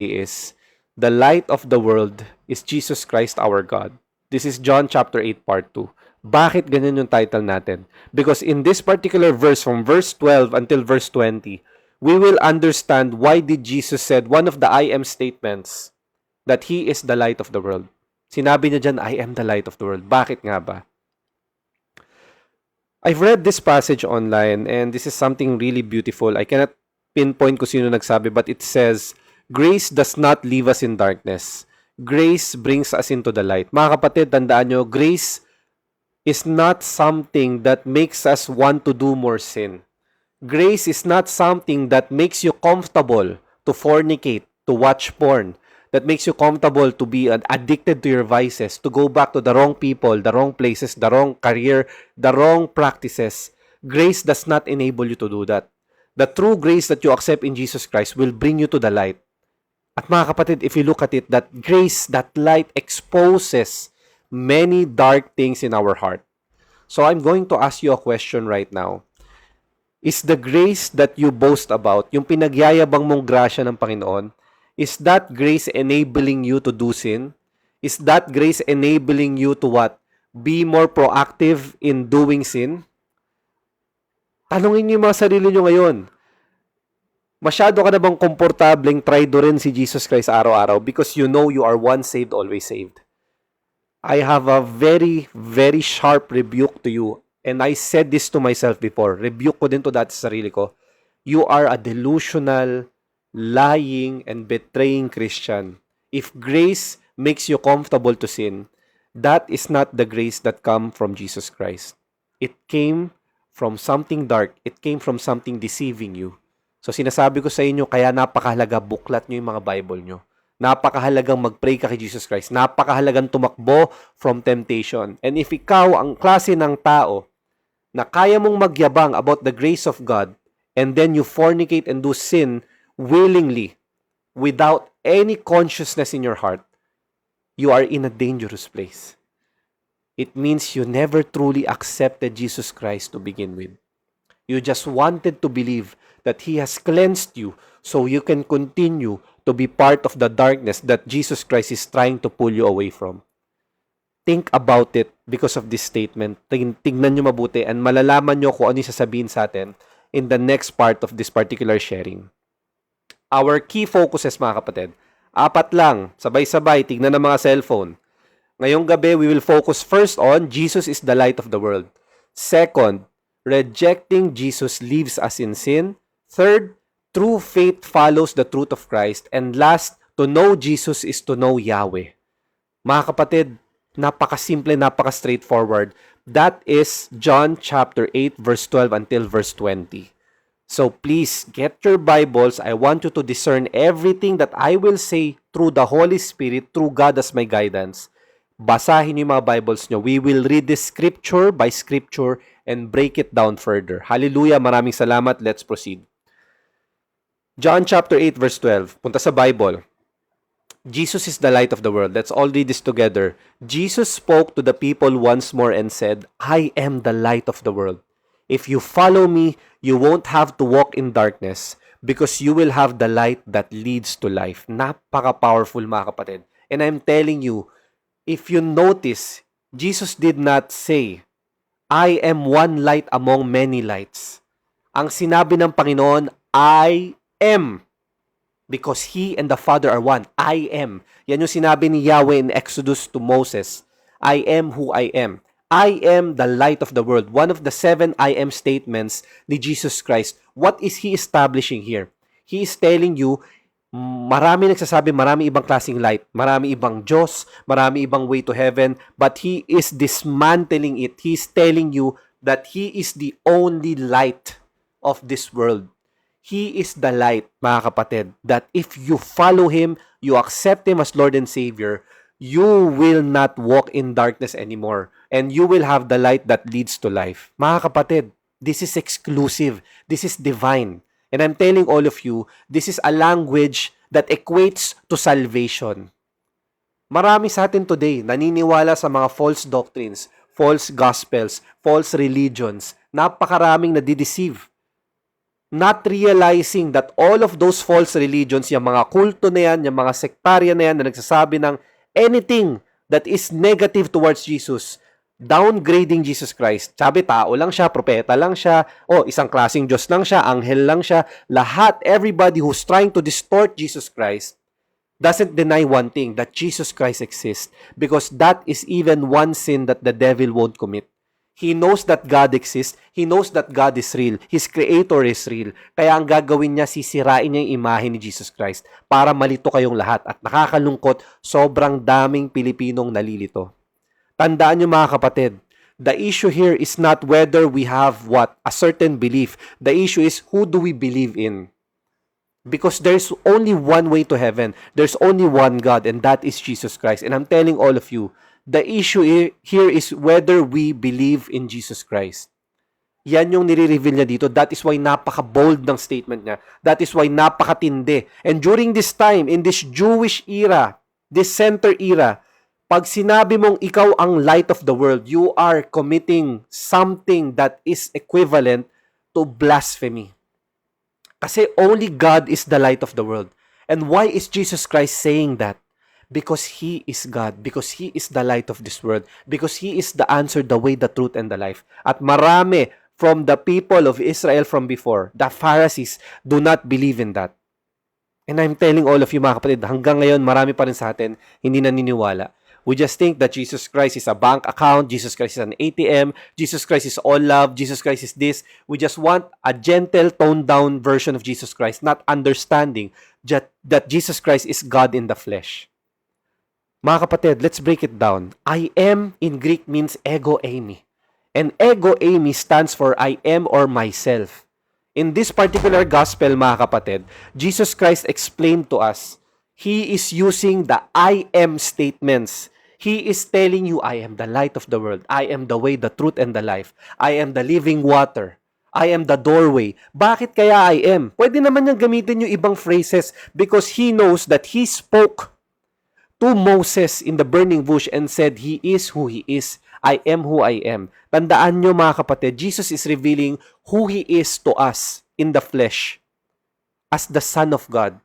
is the light of the world is Jesus Christ our God. This is John chapter 8 part 2. Bakit ganyan yung title natin? Because in this particular verse, from verse 12 until verse 20, we will understand why did Jesus said one of the I am statements that He is the light of the world. Sinabi niya dyan, I am the light of the world. Bakit nga ba? I've read this passage online and this is something really beautiful. I cannot pinpoint kung sino nagsabi, but it says, grace does not leave us in darkness. Grace brings us into the light. Mga kapatid, tandaan nyo, grace is not something that makes us want to do more sin. Grace is not something that makes you comfortable to fornicate, to watch porn, that makes you comfortable to be addicted to your vices, to go back to the wrong people, the wrong places, the wrong career, the wrong practices. Grace does not enable you to do that. The true grace that you accept in Jesus Christ will bring you to the light. At mga kapatid, if you look at it, that grace, that light exposes many dark things in our heart. So I'm going to ask you a question right now. Is the grace that you boast about, yung pinagyayabang mong grasya ng Panginoon, is that grace enabling you to do sin? Is that grace enabling you to what? Be more proactive in doing sin? Tanungin niyo yung mga sarili niyo ngayon. Masyado ka na bang komportableng traidorin si Jesus Christ araw-araw because you know you are once saved, always saved? I have a very, very sharp rebuke to you. And I said this to myself before. Rebuke ko din to dati sa sarili ko. You are a delusional, lying, and betraying Christian. If grace makes you comfortable to sin, that is not the grace that come from Jesus Christ. It came from something dark. It came from something deceiving you. So sinasabi ko sa inyo, kaya napakahalaga buklat nyo yung mga Bible nyo. Napakahalagang mag-pray ka kay Jesus Christ. Napakahalagang tumakbo from temptation. And if ikaw ang klase ng tao na kaya mong magyabang about the grace of God and then you fornicate and do sin willingly without any consciousness in your heart, you are in a dangerous place. It means you never truly accepted Jesus Christ to begin with. You just wanted to believe that He has cleansed you so you can continue to be part of the darkness that Jesus Christ is trying to pull you away from. Think about it because of this statement. Tingnan nyo mabuti and malalaman nyo kung ano yung sasabihin sa atin in the next part of this particular sharing. Our key focuses, mga kapatid, 4 lang, sabay-sabay, tignan ng mga cellphone. Ngayong gabi, we will focus first on Jesus is the light of the world. Second, rejecting Jesus leaves us in sin. Third, true faith follows the truth of Christ. And last, to know Jesus is to know Yahweh. Mga kapatid, napakasimple, napaka-straightforward. That is John chapter 8, verse 12 until verse 20. So please, get your Bibles. I want you to discern everything that I will say through the Holy Spirit, through God as my guidance. Basahin niyo yung mga Bibles niyo. We will read this scripture by scripture and break it down further. Hallelujah, maraming salamat. Let's proceed. John chapter 8, verse 12. Punta sa Bible. Jesus is the light of the world. Let's all read this together. Jesus spoke to the people once more and said, I am the light of the world. If you follow me, you won't have to walk in darkness because you will have the light that leads to life. Napaka-powerful, mga kapatid. And I'm telling you, if you notice, Jesus did not say, I am one light among many lights. Ang sinabi ng Panginoon, I am. Because He and the Father are one. I am. Yan yung sinabi ni Yahweh in Exodus to Moses. I am who I am. I am the light of the world. One of the 7 I am statements ni Jesus Christ. What is He establishing here? He is telling you, marami nagsasabi, marami ibang klaseng light, marami ibang Diyos, marami ibang way to heaven, but He is dismantling it. He is telling you that He is the only light of this world. He is the light, mga kapatid, that if you follow Him, you accept Him as Lord and Savior, you will not walk in darkness anymore. And you will have the light that leads to life. Mga kapatid, this is exclusive. This is divine. And I'm telling all of you, this is a language that equates to salvation. Marami sa atin today naniniwala sa mga false doctrines, false gospels, false religions. Napakaraming nadideceive. not realizing that all of those false religions, yung mga kulto na yan, yung mga sectarian na yan na nagsasabi ng anything that is negative towards Jesus, downgrading Jesus Christ. Sabi, tao lang siya, propeta lang siya, isang klaseng Diyos lang siya, anghel lang siya. Lahat, everybody who's trying to distort Jesus Christ doesn't deny one thing, that Jesus Christ exists, because that is even one sin that the devil won't commit. He knows that God exists. He knows that God is real. His Creator is real. Kaya ang gagawin niya, sisirain niya yung imahe ni Jesus Christ para malito kayong lahat. At nakakalungkot, sobrang daming Pilipinong nalilito. Tandaan niyo mga kapatid, the issue here is not whether we have a certain belief. The issue is, who do we believe in? Because there's only one way to heaven. There's only one God, and that is Jesus Christ. And I'm telling all of you, the issue here is whether we believe in Jesus Christ. Yan yung nire-reveal niya dito. That is why napaka-bold ng statement niya. That is why napakatindi. And during this time, in this Jewish era, this center era, pag sinabi mong ikaw ang light of the world, you are committing something that is equivalent to blasphemy. Kasi only God is the light of the world. And why is Jesus Christ saying that? Because He is God. Because He is the light of this world. Because He is the answer, the way, the truth, and the life. At marami from the people of Israel from before, the Pharisees, do not believe in that. And I'm telling all of you mga kapatid, hanggang ngayon marami pa rin sa atin hindi naniniwala. We just think that Jesus Christ is a bank account, Jesus Christ is an ATM, Jesus Christ is all love, Jesus Christ is this. We just want a gentle, toned-down version of Jesus Christ, not understanding that Jesus Christ is God in the flesh. Mga kapatid, let's break it down. I am in Greek means ego eimi. And ego eimi stands for I am or myself. In this particular gospel, mga kapatid, Jesus Christ explained to us, He is using the I am statements. He is telling you, I am the light of the world. I am the way, the truth, and the life. I am the living water. I am the doorway. Bakit kaya I am? Pwede naman niyang gamitin yung ibang phrases because He knows that He spoke to Moses in the burning bush and said, He is who He is. I am who I am. Tandaan niyo mga kapatid, Jesus is revealing who He is to us in the flesh as the Son of God,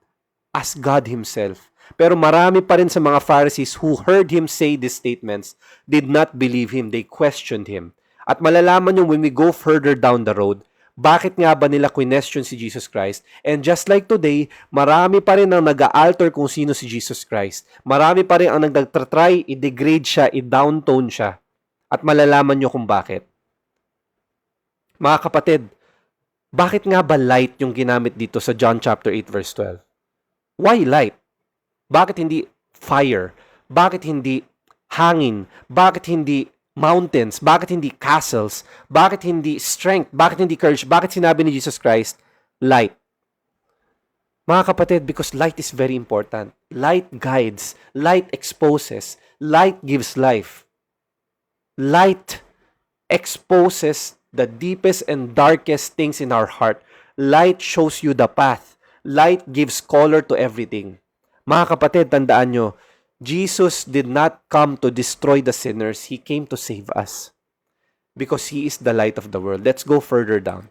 as God Himself. Pero marami pa rin sa mga Pharisees who heard Him say these statements did not believe Him. They questioned Him. At malalaman nyo when we go further down the road, bakit nga ba nila question si Jesus Christ? And just like today, marami pa rin ang nag-alter kung sino si Jesus Christ. Marami pa rin ang nag-try, i-degrade siya, i-downtone siya. At malalaman nyo kung bakit. Mga kapatid, bakit nga ba light yung ginamit dito sa John chapter 8 verse 12? Why light? Bakit hindi fire? Bakit hindi hangin? Bakit hindi mountains? Bakit hindi castles? Bakit hindi strength? Bakit hindi courage? Bakit sinabi ni Jesus Christ, light? Mga kapatid, because light is very important. Light guides. Light exposes. Light gives life. Light exposes the deepest and darkest things in our heart. Light shows you the path. Light gives color to everything. Mga kapatid, tandaan nyo, Jesus did not come to destroy the sinners. He came to save us. Because He is the light of the world. Let's go further down.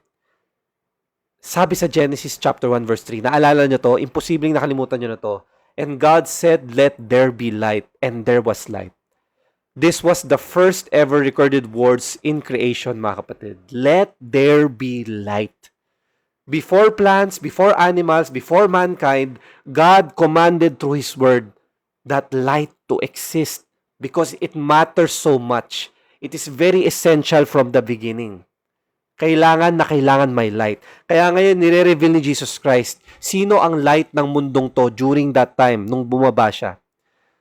Sabi sa Genesis chapter 1 verse 3, naalala nyo to, imposibleng nakalimutan nyo na to. And God said, let there be light. And there was light. This was the first ever recorded words in creation, mga kapatid. Let there be light. Before plants, before animals, before mankind, God commanded through His word that light to exist because it matters so much. It is very essential from the beginning. Kailangan na kailangan may light. Kaya ngayon, nire-reveal ni Jesus Christ, sino ang light ng mundong to during that time, nung bumaba siya?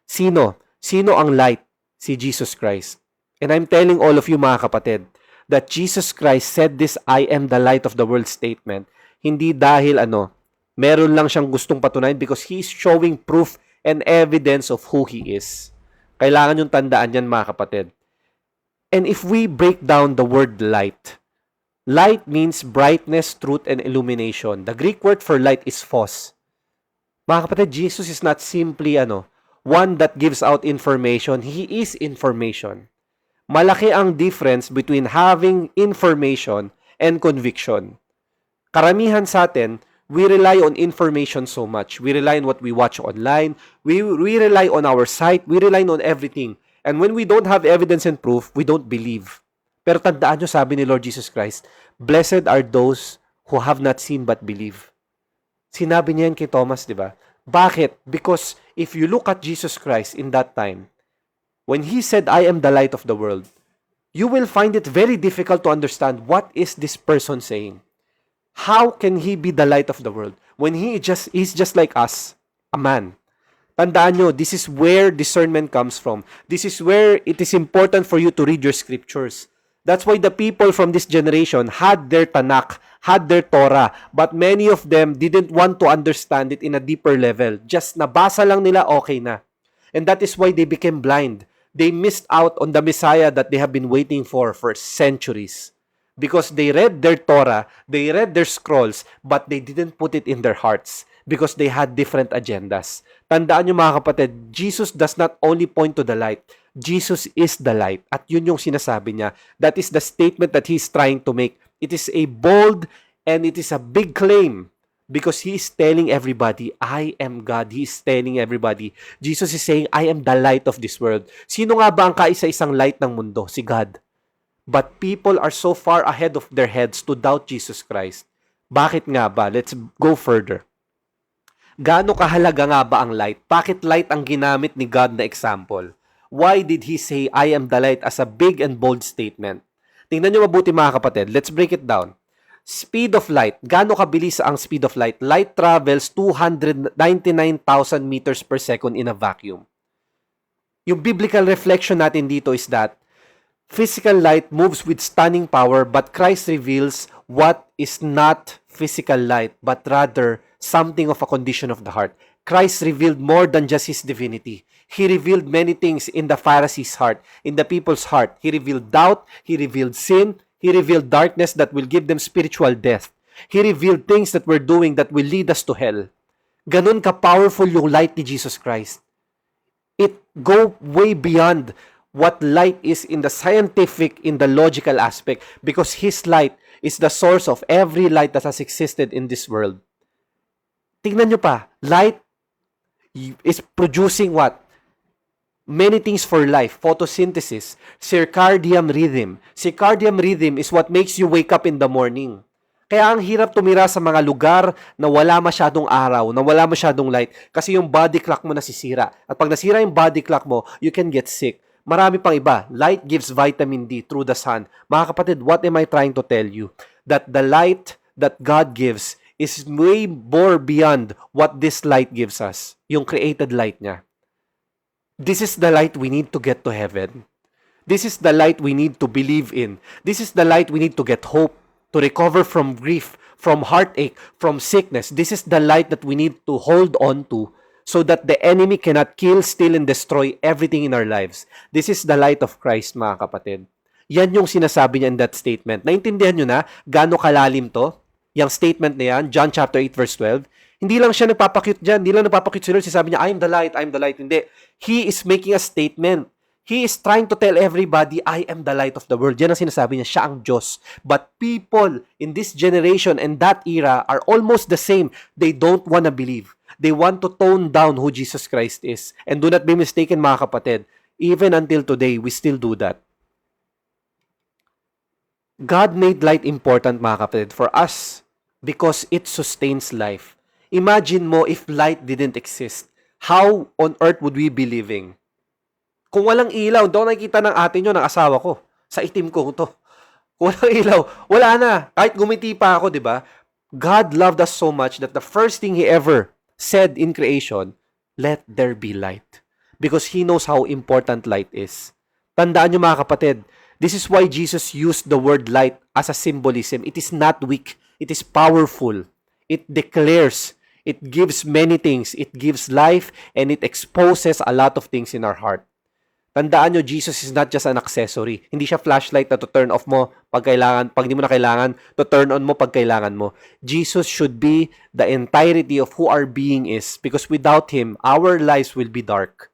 Sino? Sino ang light? Si Jesus Christ. And I'm telling all of you, mga kapatid, that Jesus Christ said this I am the light of the world statement hindi dahil meron lang siyang gustong patunayan because He is showing proof and evidence of who He is. Kailangan yung tandaan yan, mga kapatid. And if we break down the word light, light means brightness, truth, and illumination. The Greek word for light is phos. Mga kapatid, Jesus is not simply one that gives out information. He is information. Malaki ang difference between having information and conviction. Karamihan sa atin, we rely on information so much. We rely on what we watch online. We rely on our sight. We rely on everything. And when we don't have evidence and proof, we don't believe. Pero tandaan nyo, sabi ni Lord Jesus Christ, blessed are those who have not seen but believe. Sinabi niya yan kay Thomas, di ba? Bakit? Because if you look at Jesus Christ in that time, when He said, I am the light of the world, you will find it very difficult to understand what is this person saying. How can He be the light of the world when He's just like us, a man? Tandaan nyo, this is where discernment comes from. This is where it is important for you to read your scriptures. That's why the people from this generation had their Tanakh, had their Torah, but many of them didn't want to understand it in a deeper level. Just nabasa lang nila, okay na. And that is why they became blind. They missed out on the Messiah that they have been waiting for centuries. Because they read their Torah, they read their scrolls, but they didn't put it in their hearts because they had different agendas. Tandaan nyo mga kapatid, Jesus does not only point to the light, Jesus is the light. At yun yung sinasabi niya. That is the statement that He's trying to make. It is a bold and it is a big claim because He is telling everybody, I am God. He is telling everybody. Jesus is saying, I am the light of this world. Sino nga ba ang kaisa-isang light ng mundo? Si God. But people are so far ahead of their heads to doubt Jesus Christ. Bakit nga ba? Let's go further. Gaano kahalaga nga ba ang light? Bakit light ang ginamit ni God na example? Why did He say, I am the light as a big and bold statement? Tingnan nyo mabuti mga kapatid. Let's break it down. Speed of light. Gaano kabilis ang speed of light? Light travels 299,000 meters per second in a vacuum. Yung biblical reflection natin dito is that physical light moves with stunning power, but Christ reveals what is not physical light, but rather something of a condition of the heart. Christ revealed more than just His divinity. He revealed many things in the Pharisees' heart, in the people's heart. He revealed doubt, He revealed sin, He revealed darkness that will give them spiritual death. He revealed things that we're doing that will lead us to hell. Ganun ka-powerful yung light ni Jesus Christ. It go way beyond what light is in the scientific, in the logical aspect, because His light is the source of every light that has existed in this world. Tingnan nyo pa, light is producing what? Many things for life. Photosynthesis, circadian rhythm. Circadian rhythm is what makes you wake up in the morning. Kaya ang hirap tumira sa mga lugar na wala masyadong araw, na wala masyadong light, kasi yung body clock mo nasisira. At pag nasira yung body clock mo, you can get sick. Marami pang iba. Light gives vitamin D through the sun. Mga kapatid, what am I trying to tell you? That the light that God gives is way more beyond what this light gives us. Yung created light niya. This is the light we need to get to heaven. This is the light we need to believe in. This is the light we need to get hope, to recover from grief, from heartache, from sickness. This is the light that we need to hold on to so that the enemy cannot kill, steal, and destroy everything in our lives. This is the light of Christ, mga kapatid. Yan yung sinasabi niya in that statement. Naintindihan nyo na gaano kalalim to? Yung statement na yan, John chapter 8 verse 12. Hindi lang siya nagpapakute dyan. Hindi lang nagpapakute si Lord. Sabi niya, I am the light, I am the light. Hindi. He is making a statement. He is trying to tell everybody, I am the light of the world. Yan ang sinasabi niya, siya ang Diyos. But people in this generation and that era are almost the same. They don't want to believe. They want to tone down who Jesus Christ is. And do not be mistaken, mga kapatid. Even until today, we still do that. God made light important, mga kapatid, for us because it sustains life. Imagine mo if light didn't exist. How on earth would we be living? Kung walang ilaw, doon nakikita ng ate nyo, ng asawa ko. Sa itim ko to. Kung walang ilaw, wala na. Kahit gumiti pa ako, di ba? God loved us so much that the first thing He ever said in creation, let there be light. Because He knows how important light is. Tandaan nyo mga kapatid, this is why Jesus used the word light as a symbolism. It is not weak. It is powerful. It declares. It gives many things. It gives life and it exposes a lot of things in our heart. Tandaan nyo, Jesus is not just an accessory. Hindi siya flashlight na to turn off mo pag kailangan, pag di mo na kailangan, to turn on mo pag kailangan mo. Jesus should be the entirety of who our being is because without Him, our lives will be dark.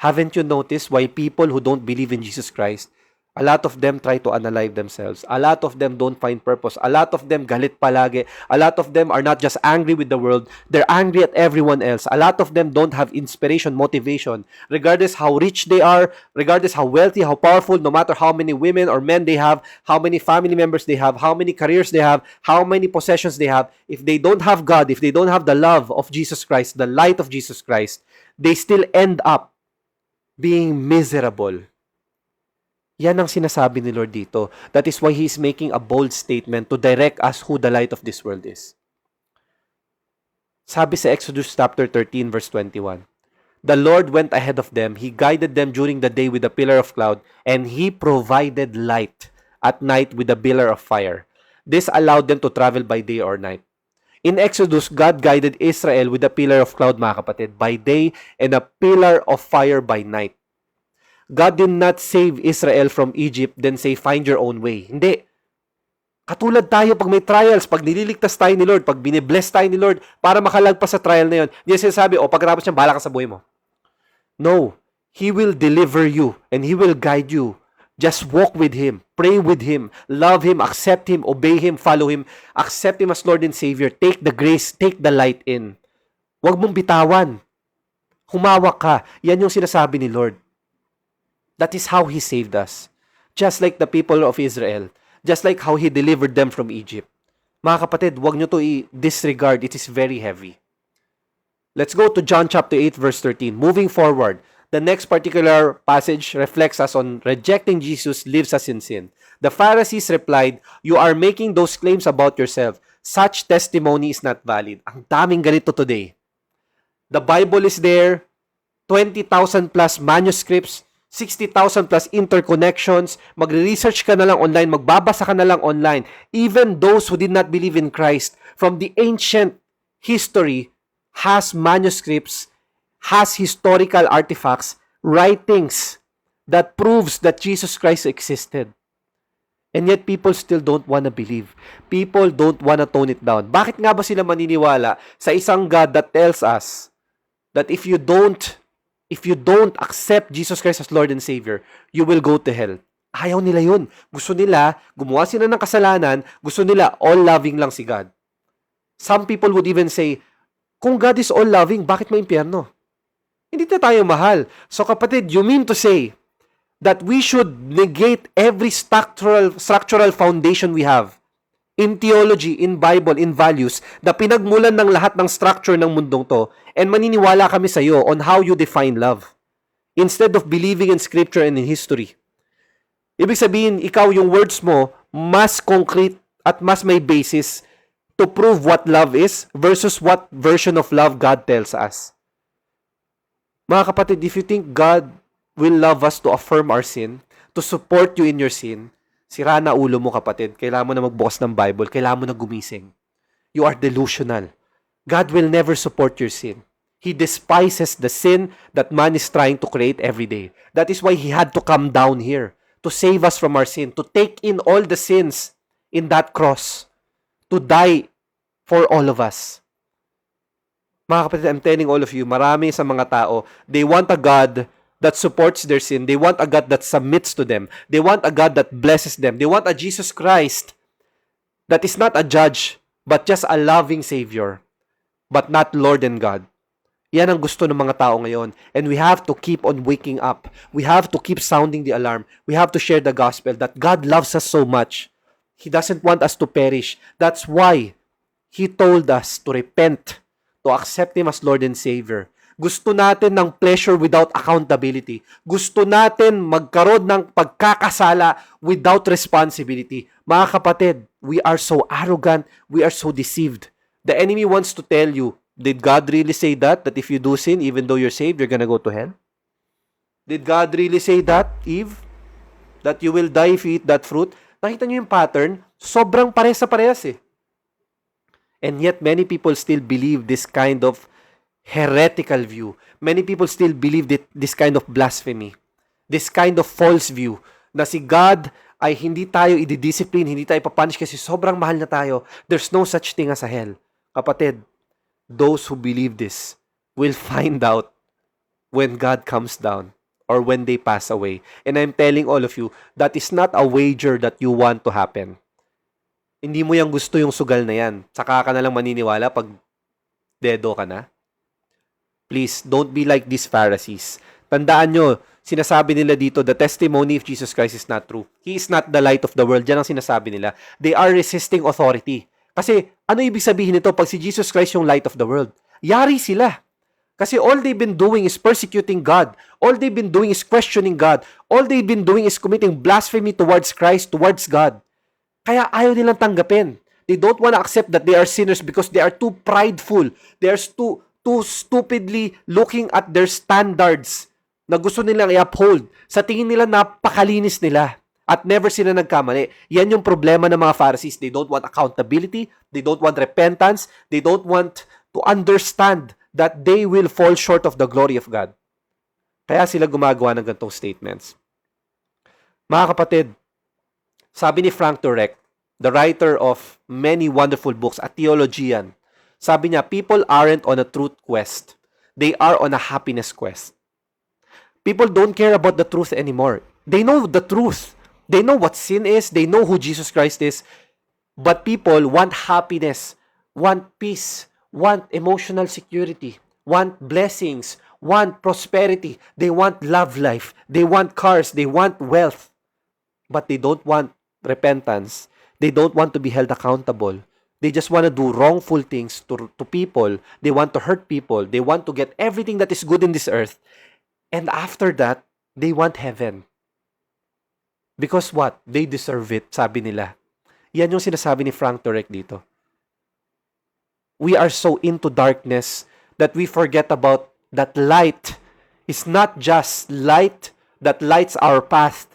Haven't you noticed why people who don't believe in Jesus Christ A lot of them try to unalive themselves. A lot of them don't find purpose. A lot of them galit palagi. A lot of them are not just angry with the world, they're angry at everyone else. A lot of them don't have inspiration, motivation. Regardless how rich they are, regardless how wealthy, how powerful, no matter how many women or men they have, how many family members they have, how many careers they have, how many possessions they have, if they don't have God, if they don't have the love of Jesus Christ, the light of Jesus Christ, they still end up being miserable. Yan ang sinasabi ni Lord dito. That is why He is making a bold statement to direct us who the light of this world is. Sabi sa Exodus chapter 13 verse 21, the Lord went ahead of them. He guided them during the day with a pillar of cloud, and He provided light at night with a pillar of fire. This allowed them to travel by day or night. In Exodus, God guided Israel with a pillar of cloud, mga kapatid, by day, and a pillar of fire by night. God did not save Israel from Egypt, then say, find your own way. Hindi. Katulad tayo pag may trials, pag nililigtas tayo ni Lord, pag binibless tayo ni Lord, para makalagpas sa trial na yun, hindi sinasabi, pagkatapos niyan, bahala ka sa buhay mo. No. He will deliver you, and He will guide you. Just walk with Him. Pray with Him. Love Him. Accept Him. Obey Him. Follow Him. Accept Him as Lord and Savior. Take the grace. Take the light in. Huwag mong bitawan. Humawak ka. Yan yung sinasabi ni Lord. That is how He saved us. Just like the people of Israel. Just like how He delivered them from Egypt. Mga kapatid, huwag nyo to i-disregard. It is very heavy. Let's go to John chapter 8 verse 13. Moving forward, the next particular passage reflects us on rejecting Jesus leaves us in sin. The Pharisees replied, you are making those claims about yourself. Such testimony is not valid. Ang daming ganito today. The Bible is there, 20,000 plus manuscripts, 60,000 plus interconnections, magre-research ka na lang online, magbabasa ka na lang online. Even those who did not believe in Christ, from the ancient history, has manuscripts, has historical artifacts, writings that proves that Jesus Christ existed. And yet people still don't want to believe. People don't want to tone it down. Bakit nga ba sila maniniwala sa isang God that tells us that if you don't accept Jesus Christ as Lord and Savior, you will go to hell? Ayaw nila yun. Gusto nila, gumawa sila ng kasalanan, gusto nila all-loving lang si God. Some people would even say, kung God is all-loving, bakit may impyerno? Hindi na tayo mahal. So kapatid, you mean to say that we should negate every structural foundation we have in theology, in Bible, in values, na pinagmulan ng lahat ng structure ng mundong to, and maniniwala kami sa iyo on how you define love, instead of believing in Scripture and in history. Ibig sabihin, ikaw yung words mo, mas concrete at mas may basis to prove what love is versus what version of love God tells us. Mga kapatid, if you think God will love us to affirm our sin, to support you in your sin, sira na ulo mo kapatid. Kailangan mo na magbukas ng Bible. Kailangan mo na gumising. You are delusional. God will never support your sin. He despises the sin that man is trying to create every day. That is why He had to come down here to save us from our sin, to take in all the sins in that cross, to die for all of us. Mga kapatid, I'm telling all of you, marami sa mga tao, they want a God that supports their sin. They want a God that submits to them. They want a God that blesses them. They want a Jesus Christ that is not a judge, but just a loving Savior, but not Lord and God. Yan ang gusto ng mga tao ngayon. And we have to keep on waking up. We have to keep sounding the alarm. We have to share the gospel that God loves us so much. He doesn't want us to perish. That's why He told us to repent, to accept Him as Lord and Savior. Gusto natin ng pleasure without accountability. Gusto natin magkaroon ng pagkakasala without responsibility. Mga kapatid, we are so arrogant, we are so deceived. The enemy wants to tell you, did God really say that? That if you do sin, even though you're saved, you're gonna go to hell? Did God really say that, Eve? That you will die if you eat that fruit? Nakita niyo yung pattern? Sobrang parehas eh. And yet, many people still believe this kind of heretical view. Many people still believe this kind of blasphemy. This kind of false view na si God ay hindi tayo i-discipline, hindi tayo ipapunish kasi sobrang mahal na tayo. There's no such thing as a hell. Kapatid, those who believe this will find out when God comes down. or when they pass away. And I'm telling all of you, that is not a wager that you want to happen. Hindi mo yung gusto yung sugal na yan. Saka ka na lang maniniwala pag dedo ka na. Please, don't be like these Pharisees. Tandaan nyo, sinasabi nila dito, the testimony of Jesus Christ is not true. He is not the light of the world. Yan ang sinasabi nila. They are resisting authority. Kasi, ano ibig sabihin nito pag si Jesus Christ yung light of the world? Yari sila. Kasi all they've been doing is persecuting God. All they've been doing is questioning God. All they've been doing is committing blasphemy towards Christ, towards God. Kaya ayaw nilang tanggapin. They don't want to accept that they are sinners because they are too prideful. They are too stupidly looking at their standards na gusto nilang i-uphold. Sa tingin nila, napakalinis nila. At never sila nagkamali. Yan yung problema ng mga Pharisees. They don't want accountability. They don't want repentance. They don't want to understand that they will fall short of the glory of God. Kaya sila gumagawa ng ganitong statements. Mga kapatid, sabi ni Frank Turek, the writer of many wonderful books, a theologian, sabi niya, people aren't on a truth quest. They are on a happiness quest. People don't care about the truth anymore. They know the truth. They know what sin is. They know who Jesus Christ is. But people want happiness, want peace, want emotional security, want blessings, want prosperity. They want love life. They want cars. They want wealth. But they don't want repentance. They don't want to be held accountable. They just want to do wrongful things to people. They want to hurt people. They want to get everything that is good in this earth. And after that, they want heaven. Because what? They deserve it, sabi nila. Yan yung sinasabi ni Frank Turek dito. We are so into darkness that we forget about that light is not just light that lights our path.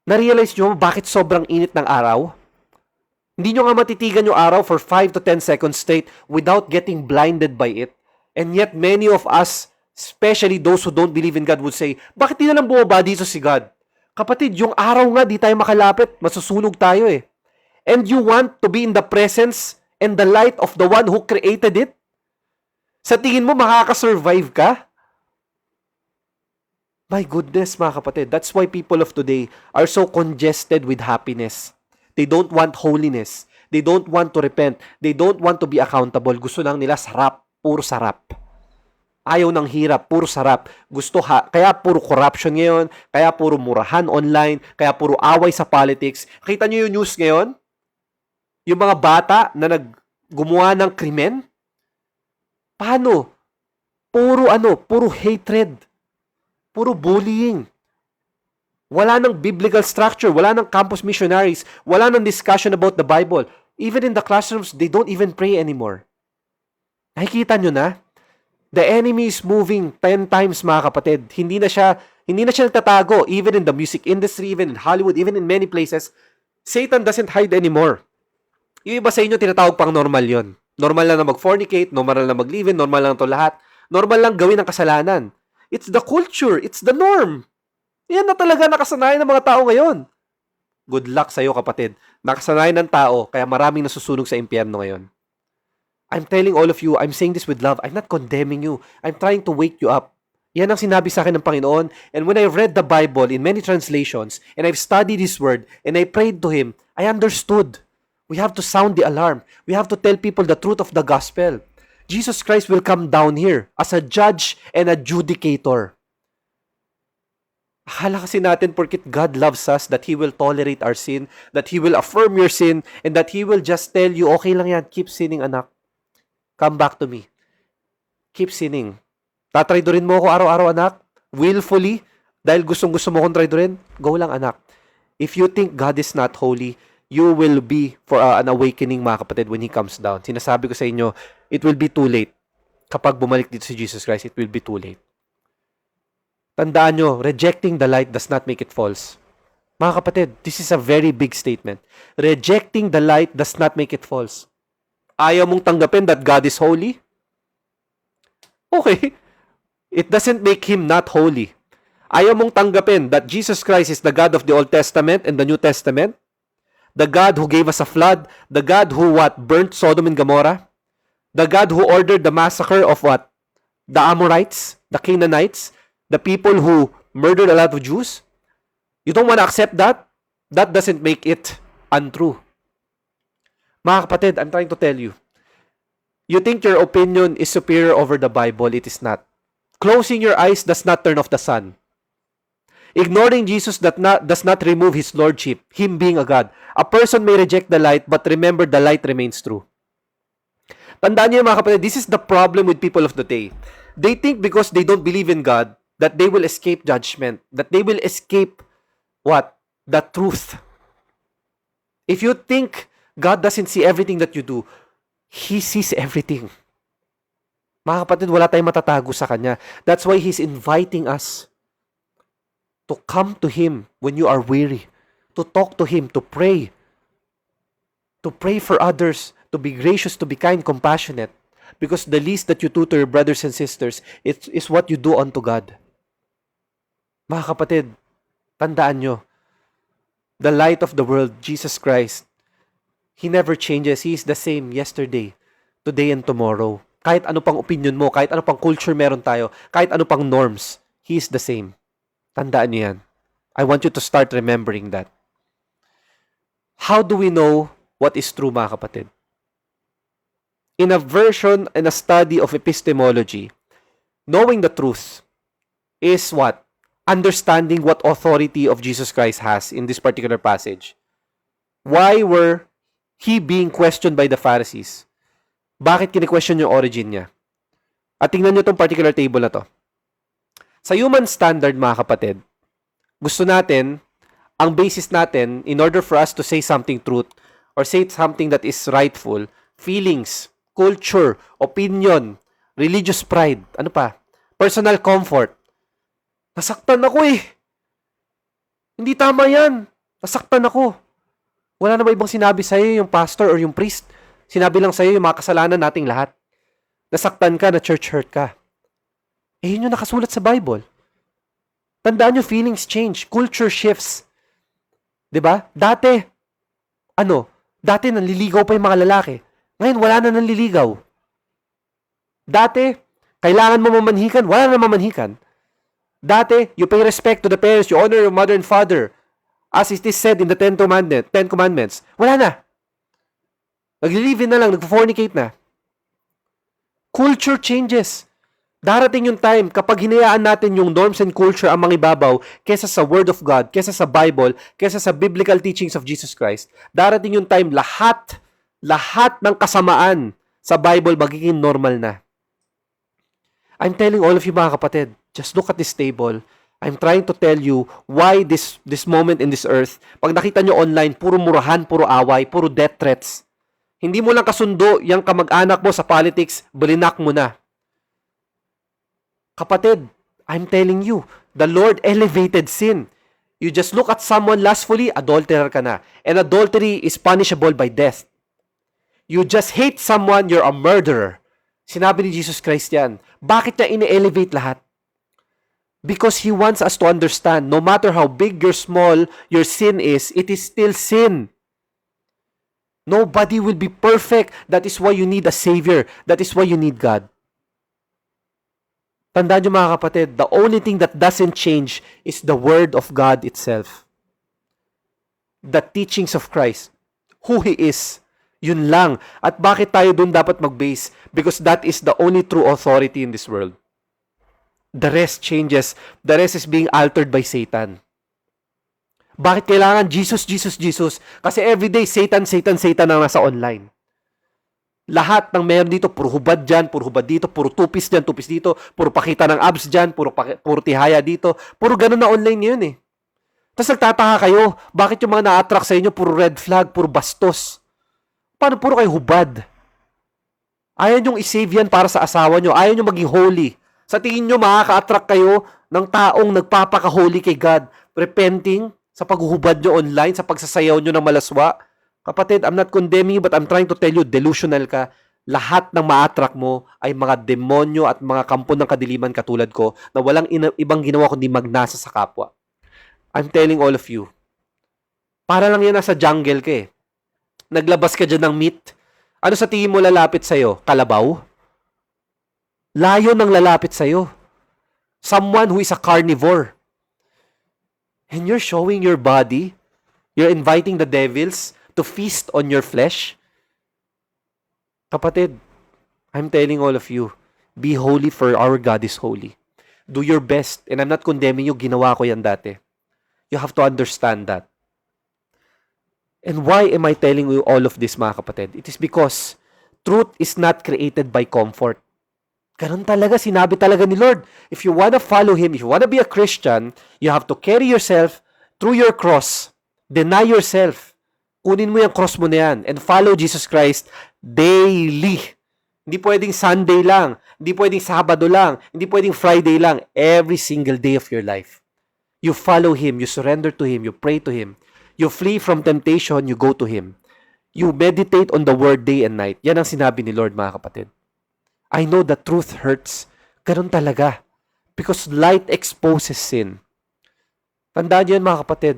Na-realize nyo bakit sobrang init ng araw? Hindi nyo nga matitigan yung araw for 5 to 10 seconds straight without getting blinded by it. And yet many of us, especially those who don't believe in God, would say, bakit di na lang bumaba dito si God? Kapatid, yung araw nga, di tayo makalapit. Masusunog tayo eh. And you want to be in the presence and the light of the one who created it? Sa tingin mo, makakasurvive ka? My goodness, mga kapatid. That's why people of today are so congested with happiness. They don't want holiness. They don't want to repent. They don't want to be accountable. Gusto lang nila sarap. Puro sarap. Ayaw ng hirap, puro sarap. Kaya puro corruption ngayon, kaya puro murahan online, kaya puro away sa politics. Kita nyo yung news ngayon? Yung mga bata na gumawa ng krimen? Paano? Puro hatred. Puro bullying. Wala nang biblical structure, wala nang campus missionaries, wala nang discussion about the Bible. Even in the classrooms, they don't even pray anymore. Nakikita nyo na? The enemy is moving 10 times, mga kapatid. Hindi na siya nagtatago. Even in the music industry, even in Hollywood, even in many places, Satan doesn't hide anymore. Yung iba sa inyo, tinatawag pang normal yon. Normal lang na mag-fornicate, normal lang na mag-live-in, normal lang to lahat. Normal lang gawin ang kasalanan. It's the culture. It's the norm. Yan na talaga nakasanayan ng mga tao ngayon. Good luck sa'yo, kapatid. Nakasanayan ng tao, kaya maraming nasusunog sa impyerno ngayon. I'm telling all of you, I'm saying this with love. I'm not condemning you. I'm trying to wake you up. Yan ang sinabi sa akin ng Panginoon. And when I read the Bible in many translations, and I've studied His Word, and I prayed to Him, I understood. We have to sound the alarm. We have to tell people the truth of the gospel. Jesus Christ will come down here as a judge and adjudicator. Akala kasi natin porkit God loves us, that He will tolerate our sin, that He will affirm your sin, and that He will just tell you, okay lang yan, keep sinning, anak. Come back to me. Keep sinning. Tatraidorin mo ako araw-araw, anak? Willfully? Dahil gustong-gusto mo akong traidorin? Go lang, anak. If you think God is not holy, you will be for an awakening, mga kapatid, when He comes down. Sinasabi ko sa inyo, it will be too late. Kapag bumalik dito si Jesus Christ, it will be too late. Tandaan nyo, rejecting the light does not make it false. Mga kapatid, this is a very big statement. Rejecting the light does not make it false. Ayaw mong tanggapin that God is holy? Okay. It doesn't make Him not holy. Ayaw mong tanggapin that Jesus Christ is the God of the Old Testament and the New Testament? The God who gave us a flood? The God who burnt Sodom and Gomorrah? The God who ordered the massacre of what? The Amorites? The Canaanites? The people who murdered a lot of Jews? You don't want to accept that? That doesn't make it untrue. Mga kapatid, I'm trying to tell you, you think your opinion is superior over the Bible, it is not. Closing your eyes does not turn off the sun. Ignoring Jesus does not remove His Lordship, Him being a God. A person may reject the light, but remember, the light remains true. Tandaan niyo mga kapatid, this is the problem with people of the day. They think because they don't believe in God, that they will escape judgment, that they will escape what? The truth. If you think God doesn't see everything that you do, He sees everything. Mga kapatid, wala tayong matatago sa Kanya. That's why He's inviting us to come to Him when you are weary, to talk to Him, to pray for others, to be gracious, to be kind, compassionate. Because the least that you do to your brothers and sisters is what you do unto God. Mga kapatid, tandaan nyo, the light of the world, Jesus Christ, He never changes. He is the same yesterday, today, and tomorrow. Kahit ano pang opinion mo, kahit ano pang culture meron tayo, kahit ano pang norms, He is the same. Tandaan niyo yan. I want you to start remembering that. How do we know what is true, mga kapatid? In a study of epistemology, knowing the truth is what? Understanding what authority of Jesus Christ has in this particular passage. Why were He being questioned by the Pharisees? Bakit kini-question yung origin niya? At tingnan nyo itong particular table na to. Sa human standard, mga kapatid, gusto natin, ang basis natin, in order for us to say something truth, or say something that is rightful, feelings, culture, opinion, religious pride, ano pa? Personal comfort. Nasaktan ako eh. Hindi tama yan. Nasaktan ako. Wala na ba ibang sinabi sa'yo yung pastor or yung priest? Sinabi lang sa'yo yung mga kasalanan nating lahat. Nasaktan ka, na church hurt ka. Eh, yun yung nakasulat sa Bible. Tandaan nyo, feelings change. Culture shifts. 'Di ba? Dati nanliligaw pa yung mga lalaki. Ngayon, wala na nanliligaw. Dati, kailangan mo mamanhikan, wala na mamanhikan. Dati, you pay respect to the parents, you honor your mother and father. As it is said in the Ten Commandments. Wala na. Nagli-live-in na lang, nag-fornicate na. Culture changes. Darating yung time kapag hinayaan natin yung norms and culture ang mangibabaw kesa sa Word of God, kesa sa Bible, kesa sa biblical teachings of Jesus Christ. Darating yung time lahat ng kasamaan sa Bible magiging normal na. I'm telling all of you mga kapatid, just look at this table. I'm trying to tell you why this moment in this earth, pag nakita nyo online, puro murahan, puro away, puro death threats. Hindi mo lang kasundo yung kamag-anak mo sa politics, balinak mo na. Kapatid, I'm telling you, the Lord elevated sin. You just look at someone lustfully, adulterer ka na. And adultery is punishable by death. You just hate someone, you're a murderer. Sinabi ni Jesus Christ yan. Bakit niya ine-elevate lahat? Because He wants us to understand, no matter how big or small your sin is, it is still sin. Nobody will be perfect. That is why you need a Savior. That is why you need God. Tandaan nyo mga kapatid, the only thing that doesn't change is the Word of God itself. The teachings of Christ. Who He is. Yun lang. At bakit tayo dun dapat mag-base? Because that is the only true authority in this world. The rest changes. The rest is being altered by Satan. Bakit kailangan Jesus? Kasi everyday, Satan ang nasa online. Lahat ng meron dito, puro hubad dyan, puro hubad dito, puro tupis dyan, tupis dito, puro pakita ng abs dyan, puro tihaya dito. Puro ganun na online ngayon eh. Tapos nagtataka kayo, bakit yung mga na-attract sa inyo, puro red flag, puro bastos? Paano puro kayo hubad? Ayaw nyong isave yan para sa asawa nyo. Ayaw nyo maging holy. Sa tingin nyo, makaka-attract kayo ng taong nagpapaka-holy kay God, repenting sa paghuhubad nyo online, sa pagsasayaw nyo ng malaswa. Kapatid, I'm not condemning you, but I'm trying to tell you, delusional ka. Lahat ng ma-attract mo ay mga demonyo at mga kampo ng kadiliman katulad ko na walang ibang ginawa kundi magnasa sa kapwa. I'm telling all of you, para lang yan nasa jungle ka eh. Naglabas ka dyan ng meat. Ano sa tingin mo lalapit sa'yo? Kalabaw? Lion ang lalapit sa'yo. Someone who is a carnivore. And you're showing your body, you're inviting the devils to feast on your flesh. Kapatid, I'm telling all of you, be holy for our God is holy. Do your best. And I'm not condemning you, ginawa ko yan dati. You have to understand that. And why am I telling you all of this, mga kapatid? It is because truth is not created by comfort. Ganun talaga, sinabi talaga ni Lord. If you wanna follow Him, if you wanna be a Christian, you have to carry yourself through your cross. Deny yourself. Kunin mo yung cross mo na yan and follow Jesus Christ daily. Hindi pwedeng Sunday lang. Hindi pwedeng Sabado lang. Hindi pwedeng Friday lang. Every single day of your life. You follow Him. You surrender to Him. You pray to Him. You flee from temptation. You go to Him. You meditate on the Word day and night. Yan ang sinabi ni Lord, mga kapatid. I know the truth hurts. Ganun talaga. Because light exposes sin. Tandaan niyo yan, mga kapatid.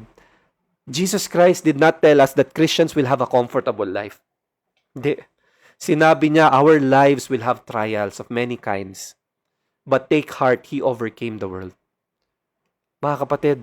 Jesus Christ did not tell us that Christians will have a comfortable life. Hindi. Sinabi niya, our lives will have trials of many kinds. But take heart, He overcame the world. Mga kapatid,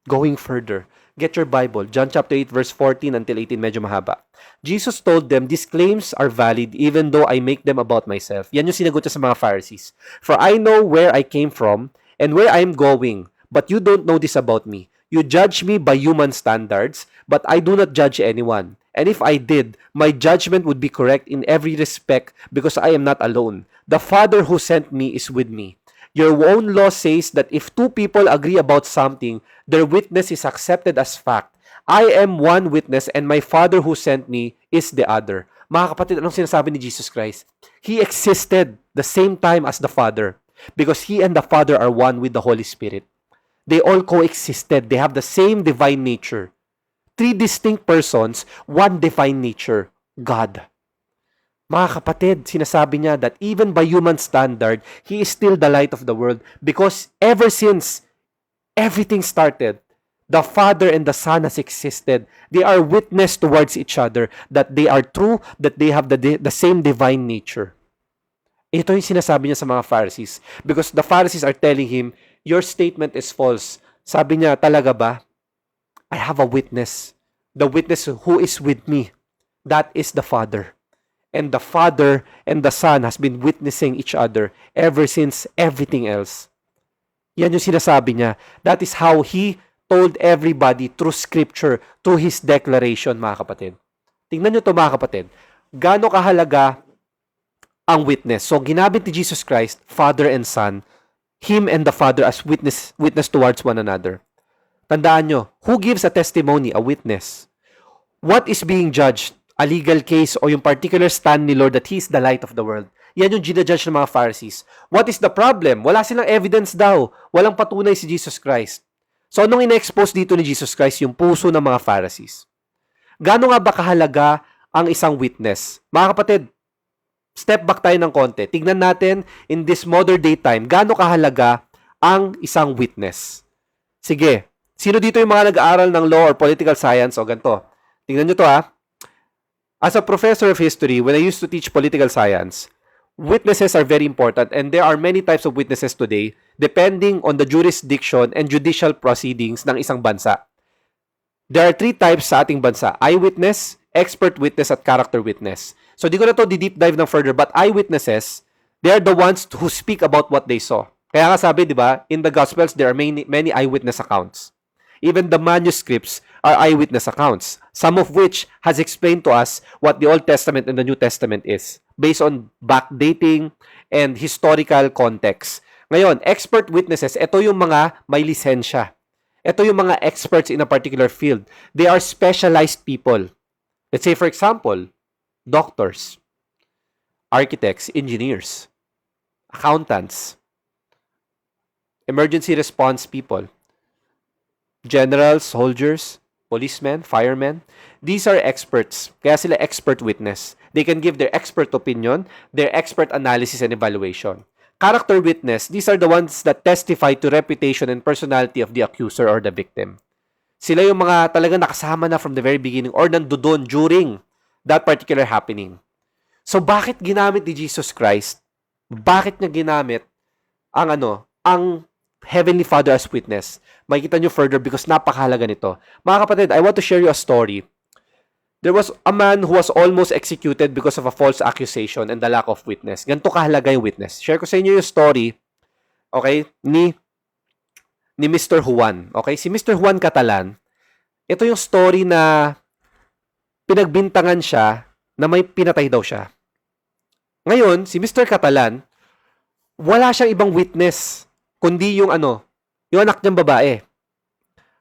going further, get your Bible. John chapter 8 verse 14 until 18, medyo mahaba. Jesus told them, these claims are valid even though I make them about myself. Yan yung sinagot niya sa mga Pharisees. For I know where I came from and where I am going, but you don't know this about me. You judge me by human standards, but I do not judge anyone. And if I did, my judgment would be correct in every respect because I am not alone. The Father who sent me is with me. Your own law says that if two people agree about something, their witness is accepted as fact. I am one witness and my Father who sent me is the other. Mga kapatid, anong sinasabi ni Jesus Christ? He existed the same time as the Father because He and the Father are one with the Holy Spirit. They all coexisted. They have the same divine nature. Three distinct persons, one divine nature, God. Mga kapatid, sinasabi niya that even by human standard, He is still the light of the world because ever since everything started, the Father and the Son has existed. They are witness towards each other that they are true, that they have the same divine nature. Ito yung sinasabi niya sa mga Pharisees because the Pharisees are telling Him, your statement is false. Sabi niya, talaga ba? I have a witness. The witness who is with me. That is the Father. And the Father and the Son has been witnessing each other ever since everything else. Yan yung sinasabi niya. That is how He told everybody through Scripture, through His declaration, mga kapatid. Tingnan nyo to, mga kapatid. Gaano kahalaga ang witness. So, ginamit ni Jesus Christ, Father and Son, Him and the Father as witness towards one another. Tandaan nyo, who gives a testimony? A witness. What is being judged? A legal case o yung particular stand ni Lord that He is the light of the world. Yan yung ginajudge ng mga Pharisees. What is the problem? Wala silang evidence daw. Walang patunay si Jesus Christ. So, anong ina-expose dito ni Jesus Christ? Yung puso ng mga Pharisees. Gaano nga ba kahalaga ang isang witness? Mga kapatid, step back tayo ng konti. Tignan natin in this modern day time, gaano kahalaga ang isang witness. Sige, sino dito yung mga nag-aaral ng law or political science o ganito? Tingnan nyo to ha. As a professor of history, when I used to teach political science, witnesses are very important and there are many types of witnesses today depending on the jurisdiction and judicial proceedings ng isang bansa. There are three types sa ating bansa. Eyewitness, expert witness, at character witness. So, di ko na to di-deep dive ng further, but eyewitnesses, they are the ones who speak about what they saw. Kaya nga sabi, di ba, in the Gospels, there are many eyewitness accounts. Even the manuscripts are eyewitness accounts, some of which has explained to us what the Old Testament and the New Testament is, based on backdating and historical context. Ngayon, expert witnesses, ito yung mga may lisensya. Ito yung mga experts in a particular field. They are specialized people. Let's say, for example, doctors, architects, engineers, accountants, emergency response people, generals, soldiers, policemen, firemen. These are experts. Kaya sila expert witness. They can give their expert opinion, their expert analysis and evaluation. Character witness, these are the ones that testify to reputation and personality of the accuser or the victim. Sila yung mga talagang nakasama na from the very beginning or nandoon during that particular happening. So, bakit ginamit ni Jesus Christ? Bakit niya ginamit ang Heavenly Father as witness. Makikita nyo further because napakahalaga nito. Mga kapatid, I want to share you a story. There was a man who was almost executed because of a false accusation and the lack of witness. Ganito kahalaga yung witness. Share ko sa inyo yung story, okay, ni Mr. Juan. Okay, si Mr. Juan Catalan, ito yung story na pinagbintangan siya na may pinatay daw siya. Ngayon, si Mr. Catalan, wala siyang ibang witness, kundi yung yung anak niyang babae.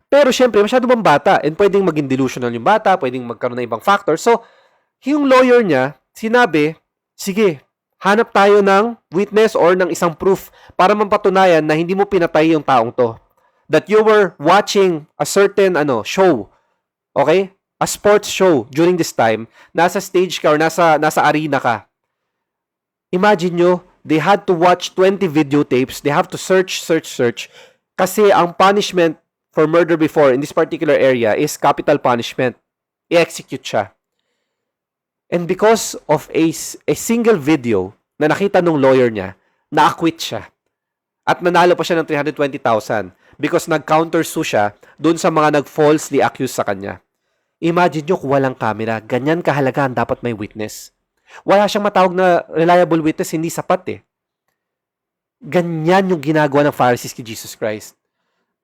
Pero syempre, masyado bang bata, and pwedeng maging delusional yung bata, pwedeng magkaroon ng ibang factor. So, yung lawyer niya, sinabi, sige, hanap tayo ng witness or ng isang proof para mapatunayan na hindi mo pinatay yung taong to. That you were watching a certain show, okay? A sports show during this time, nasa stage ka or nasa arena ka. Imagine nyo, they had to watch 20 videotapes. They have to search. Kasi ang punishment for murder before in this particular area is capital punishment. I-execute siya. And because of a single video na nakita nung lawyer niya, na-acquit siya. At nanalo pa siya ng 320,000 because nag-countersue siya dun sa mga nag-falsely accuse sa kanya. Imagine nyo kung walang camera, ganyan kahalagaan dapat may witness. Wala siyang matawag na reliable witness, hindi sapat eh. Ganyan yung ginagawa ng Pharisees kay Jesus Christ.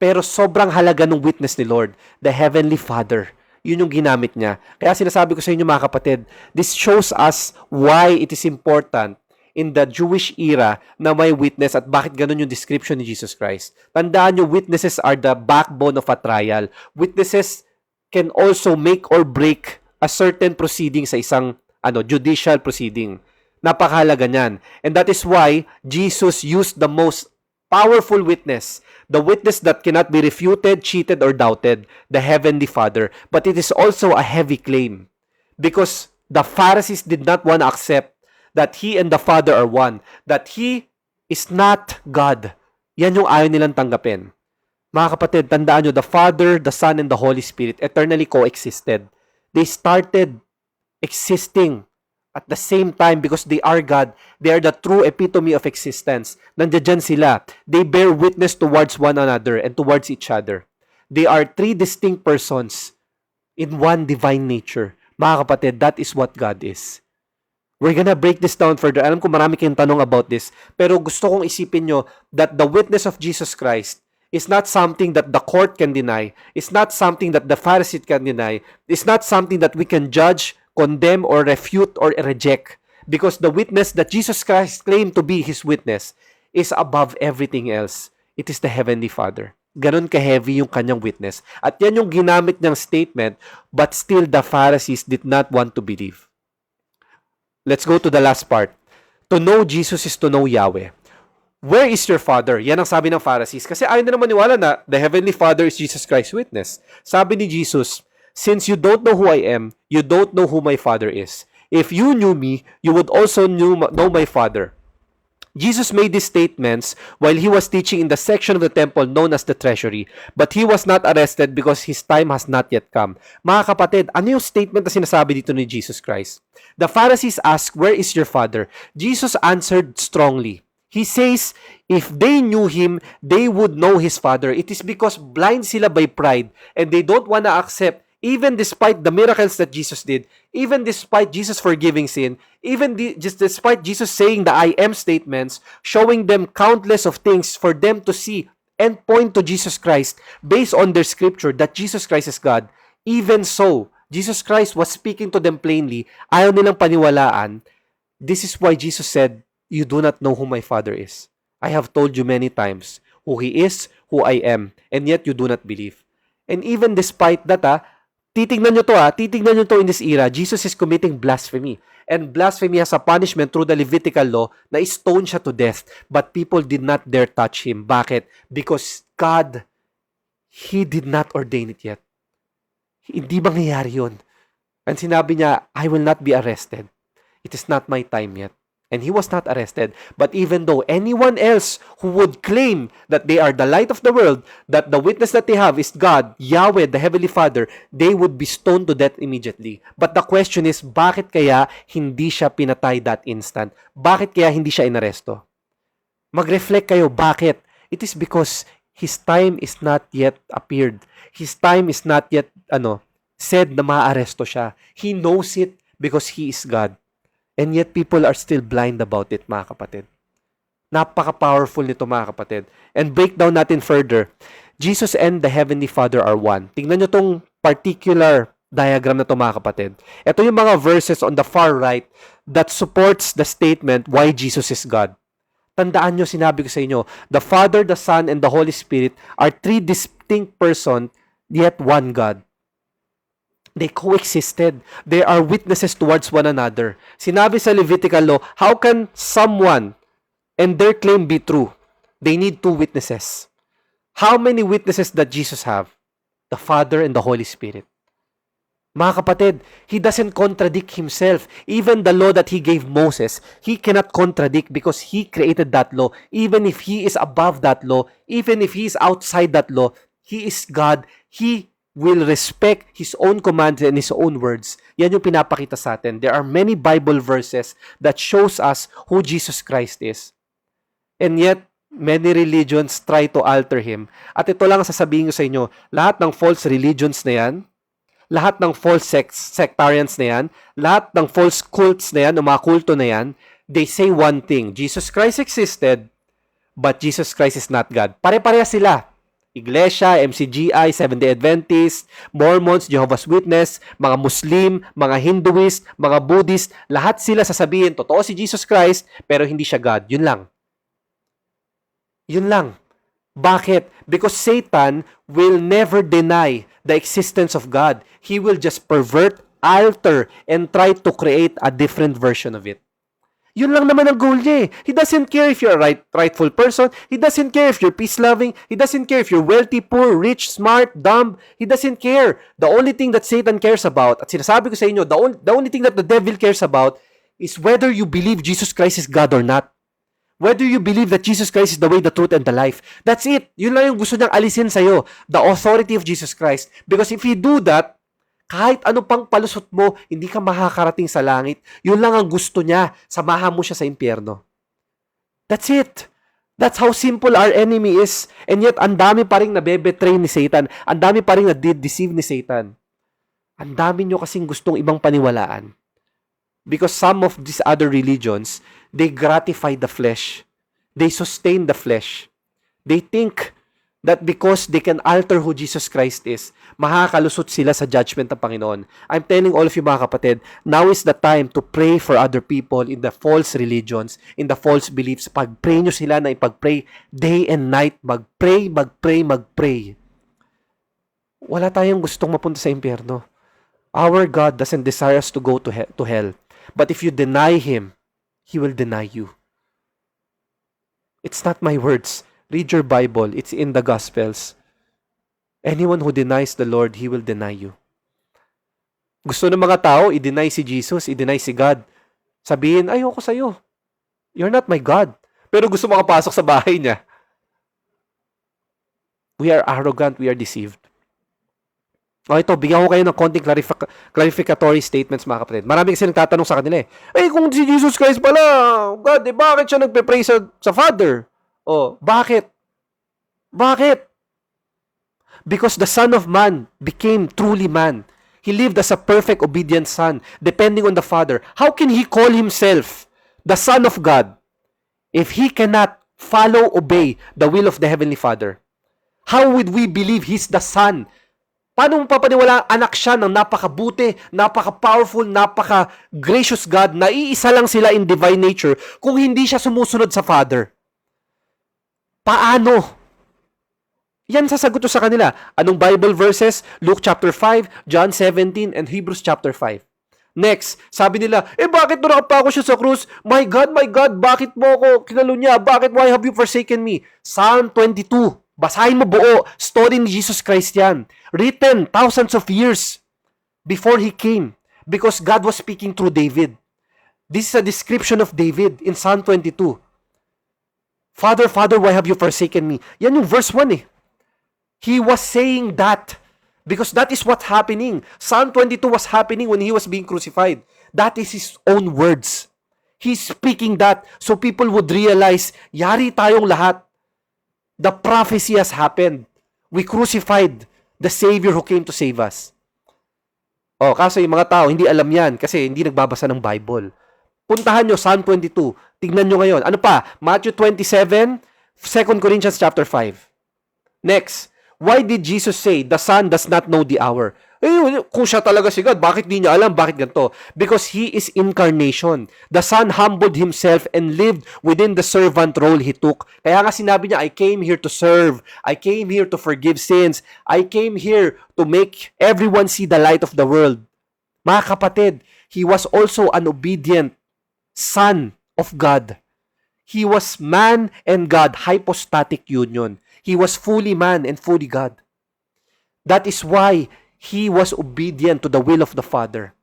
Pero sobrang halaga ng witness ni Lord, the Heavenly Father. Yun yung ginamit niya. Kaya sinasabi ko sa inyo mga kapatid, this shows us why it is important in the Jewish era na may witness at bakit ganun yung description ni Jesus Christ. Tandaan nyo, witnesses are the backbone of a trial. Witnesses can also make or break a certain proceeding sa isang judicial proceeding. Napakahalaga niyan. And that is why Jesus used the most powerful witness, the witness that cannot be refuted, cheated, or doubted, the Heavenly Father. But it is also a heavy claim because the Pharisees did not want to accept that He and the Father are one, that He is not God. Yan yung ayaw nilang tanggapin. Mga kapatid, tandaan nyo, the Father, the Son, and the Holy Spirit eternally coexisted. They started existing at the same time because they are God. They are the true epitome of existence. Nandiyan sila. They bear witness towards one another and towards each other. They are three distinct persons in one divine nature. Mga kapatid, that is what God is. We're gonna break this down further. Alam ko marami kayong tanong about this, pero gusto kong isipin nyo that the witness of Jesus Christ is not something that the court can deny. It's not something that the Pharisee can deny. It's not something that we can judge, condemn, or refute, or reject. Because the witness that Jesus Christ claimed to be His witness is above everything else. It is the Heavenly Father. Ganon ka-heavy yung kanyang witness. At yan yung ginamit niyang statement, but still the Pharisees did not want to believe. Let's go to the last part. To know Jesus is to know Yahweh. Where is your Father? Yan ang sabi ng Pharisees. Kasi ayaw na naman niwala na the Heavenly Father is Jesus Christ's witness. Sabi ni Jesus, since you don't know who I am, you don't know who my Father is. If you knew me, you would also know my Father. Jesus made these statements while He was teaching in the section of the temple known as the treasury. But He was not arrested because His time has not yet come. Mga kapatid, ano yung statement na sinasabi dito ni Jesus Christ? The Pharisees asked, where is your Father? Jesus answered strongly. He says, if they knew Him, they would know His Father. It is because blind sila by pride and they don't want to accept, even despite the miracles that Jesus did, even despite Jesus forgiving sin, even just despite Jesus saying the I am statements, showing them countless of things for them to see and point to Jesus Christ based on their scripture that Jesus Christ is God. Even so, Jesus Christ was speaking to them plainly. Ayaw nilang paniwalaan. This is why Jesus said, you do not know who my Father is. I have told you many times who He is, who I am, and yet you do not believe. And even despite that, titignan nyo to in this era, Jesus is committing blasphemy. And blasphemy has a punishment through the Levitical law na stone siya to death. But people did not dare touch Him. Bakit? Because God, He did not ordain it yet. Hindi mangyayari yun. And sinabi niya, I will not be arrested. It is not my time yet. And He was not arrested. But even though anyone else who would claim that they are the light of the world, that the witness that they have is God, Yahweh, the Heavenly Father, they would be stoned to death immediately. But the question is, bakit kaya hindi siya pinatay that instant? Bakit kaya hindi siya inaresto? Mag-reflect kayo, bakit? It is because His time is not yet appeared. His time is not yet, said na maaaresto siya. He knows it because He is God. And yet people are still blind about it, mga kapatid. Napaka-powerful nito, mga kapatid. And break down natin further. Jesus and the Heavenly Father are one. Tingnan nyo tong particular diagram na to, mga kapatid. Ito yung mga verses on the far right that supports the statement why Jesus is God. Tandaan nyo, sinabi ko sa inyo, the Father, the Son, and the Holy Spirit are three distinct persons, yet one God. They coexisted. They are witnesses towards one another. Sinabi sa Levitical law, how can someone and their claim be true? They need two witnesses. How many witnesses does Jesus have? The Father and the Holy Spirit. Mga kapatid, He doesn't contradict Himself. Even the law that He gave Moses, He cannot contradict because He created that law. Even if He is above that law, even if He is outside that law, He is God. He will respect His own commands and His own words. Yan yung pinapakita sa atin. There are many Bible verses that shows us who Jesus Christ is. And yet, many religions try to alter Him. At ito lang sasabihin ko sa inyo, lahat ng false religions na yan, lahat ng false sectarians na yan, lahat ng false cults na yan, o mga kulto na yan, they say one thing, Jesus Christ existed, but Jesus Christ is not God. Pare-pareha sila. Iglesia, MCGI, Seventh-day Adventist, Mormons, Jehovah's Witness, mga Muslim, mga Hinduist, mga Buddhist, lahat sila sasabihin, totoo si Jesus Christ, pero hindi siya God. Yun lang. Yun lang. Bakit? Because Satan will never deny the existence of God. He will just pervert, alter, and try to create a different version of it. Yun lang naman ang goal niya eh. He doesn't care if you're a rightful person. He doesn't care if you're peace-loving. He doesn't care if you're wealthy, poor, rich, smart, dumb. He doesn't care. The only thing that Satan cares about, at sinasabi ko sa inyo, the only thing that the devil cares about is whether you believe Jesus Christ is God or not. Whether you believe that Jesus Christ is the way, the truth, and the life. That's it. Yun lang yung gusto niyang alisin sa'yo. The authority of Jesus Christ. Because if you do that, kahit ano pang palusot mo, hindi ka makakarating sa langit. Yun lang ang gusto niya. Samahan mo siya sa impyerno. That's it. That's how simple our enemy is. And yet, ang dami pa rin nabebetray ni Satan. Ang dami pa rin na-deceive ni Satan. Ang dami nyo kasing gustong ibang paniwalaan. Because some of these other religions, they gratify the flesh. They sustain the flesh. They think that because they can alter who Jesus Christ is, makakalusot sila sa judgment ng Panginoon. I'm telling all of you, mga kapatid, now is the time to pray for other people in the false religions, in the false beliefs. Pag-pray nyo sila na ipag-pray day and night. Mag-pray, mag-pray, mag-pray. Wala tayong gustong mapunta sa impyerno. Our God doesn't desire us to go to hell. But if you deny Him, He will deny you. It's not my words. Read your Bible. It's in the Gospels. Anyone who denies the Lord, He will deny you. Gusto ng mga tao, i-deny si Jesus, i-deny si God. Sabihin, ayoko sa'yo. You're not my God. Pero gusto makapasok sa bahay niya. We are arrogant, we are deceived. O ito, bigyan ko kayo ng konting clarificatory statements, mga kapatid. Marami kasi nagtatanong sa kanila kung si Jesus Christ pala, God, bakit siya nagpe-pray sa Father? O, bakit? Bakit? Because the Son of Man became truly man. He lived as a perfect, obedient Son, depending on the Father. How can He call Himself the Son of God if He cannot follow, obey the will of the Heavenly Father? How would we believe He's the Son? Paano mo papaniwala anak siya ng napakabuti, napaka-powerful, napaka-gracious God na iisa lang sila in divine nature kung hindi siya sumusunod sa Father? Paano? Yan sasagot ko sa kanila. Anong Bible verses? Luke chapter 5, John 17, and Hebrews chapter 5. Next, sabi nila, bakit doon nakapako siya sa krus? My God, bakit mo ako kinalunya? Why have you forsaken me? Psalm 22. Basahin mo buo. Story ni Jesus Christ yan. Written thousands of years before He came. Because God was speaking through David. This is a description of David in Psalm 22. Father, why have you forsaken me? Yan yung verse 1 He was saying that because that is what's happening. Psalm 22 was happening when He was being crucified. That is His own words. He's speaking that so people would realize, yari tayong lahat. The prophecy has happened. We crucified the Savior who came to save us. Kaso yung mga tao, hindi alam yan kasi hindi nagbabasa ng Bible. Puntahan nyo, Psalm 22. Tignan nyo ngayon. Ano pa? Matthew 27, 2 Corinthians chapter 5. Next, why did Jesus say, the Son does not know the hour? Kung siya talaga si God, bakit di niya alam? Bakit ganito? Because He is incarnation. The Son humbled Himself and lived within the servant role He took. Kaya nga sinabi niya, I came here to serve. I came here to forgive sins. I came here to make everyone see the light of the world. Mga kapatid, He was also an obedient Son of God. He was man and God, hypostatic union. He was fully man and fully God. That is why He was obedient to the will of the Father.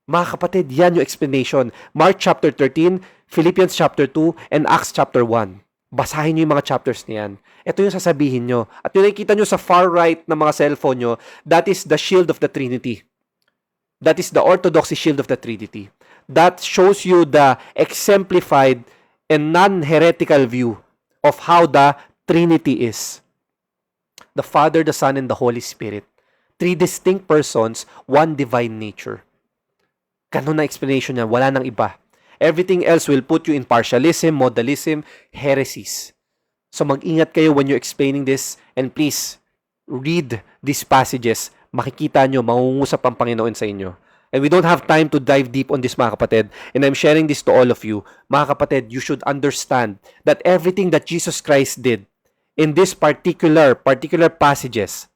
Mga kapatid, yan yung explanation. Mark chapter 13, Philippians chapter 2, and Acts chapter 1. Basahin nyo yung mga chapters niyan. Ito yung sasabihin nyo. At yung nakikita nyo sa far right ng mga cellphone nyo, that is the shield of the Trinity. That is the orthodoxy shield of the Trinity. That shows you the exemplified and non-heretical view of how the Trinity is. The Father, the Son, and the Holy Spirit. 3 distinct persons, one divine nature. Ganun na explanation niya, wala nang iba. Everything else will put you in partialism, modalism, heresies. So mag-ingat kayo when you're explaining this, and please, read these passages. Makikita nyo, mangungusap ang Panginoon sa inyo. And we don't have time to dive deep on this, mga kapatid. And I'm sharing this to all of you. Mga kapatid, you should understand that everything that Jesus Christ did in this particular passages,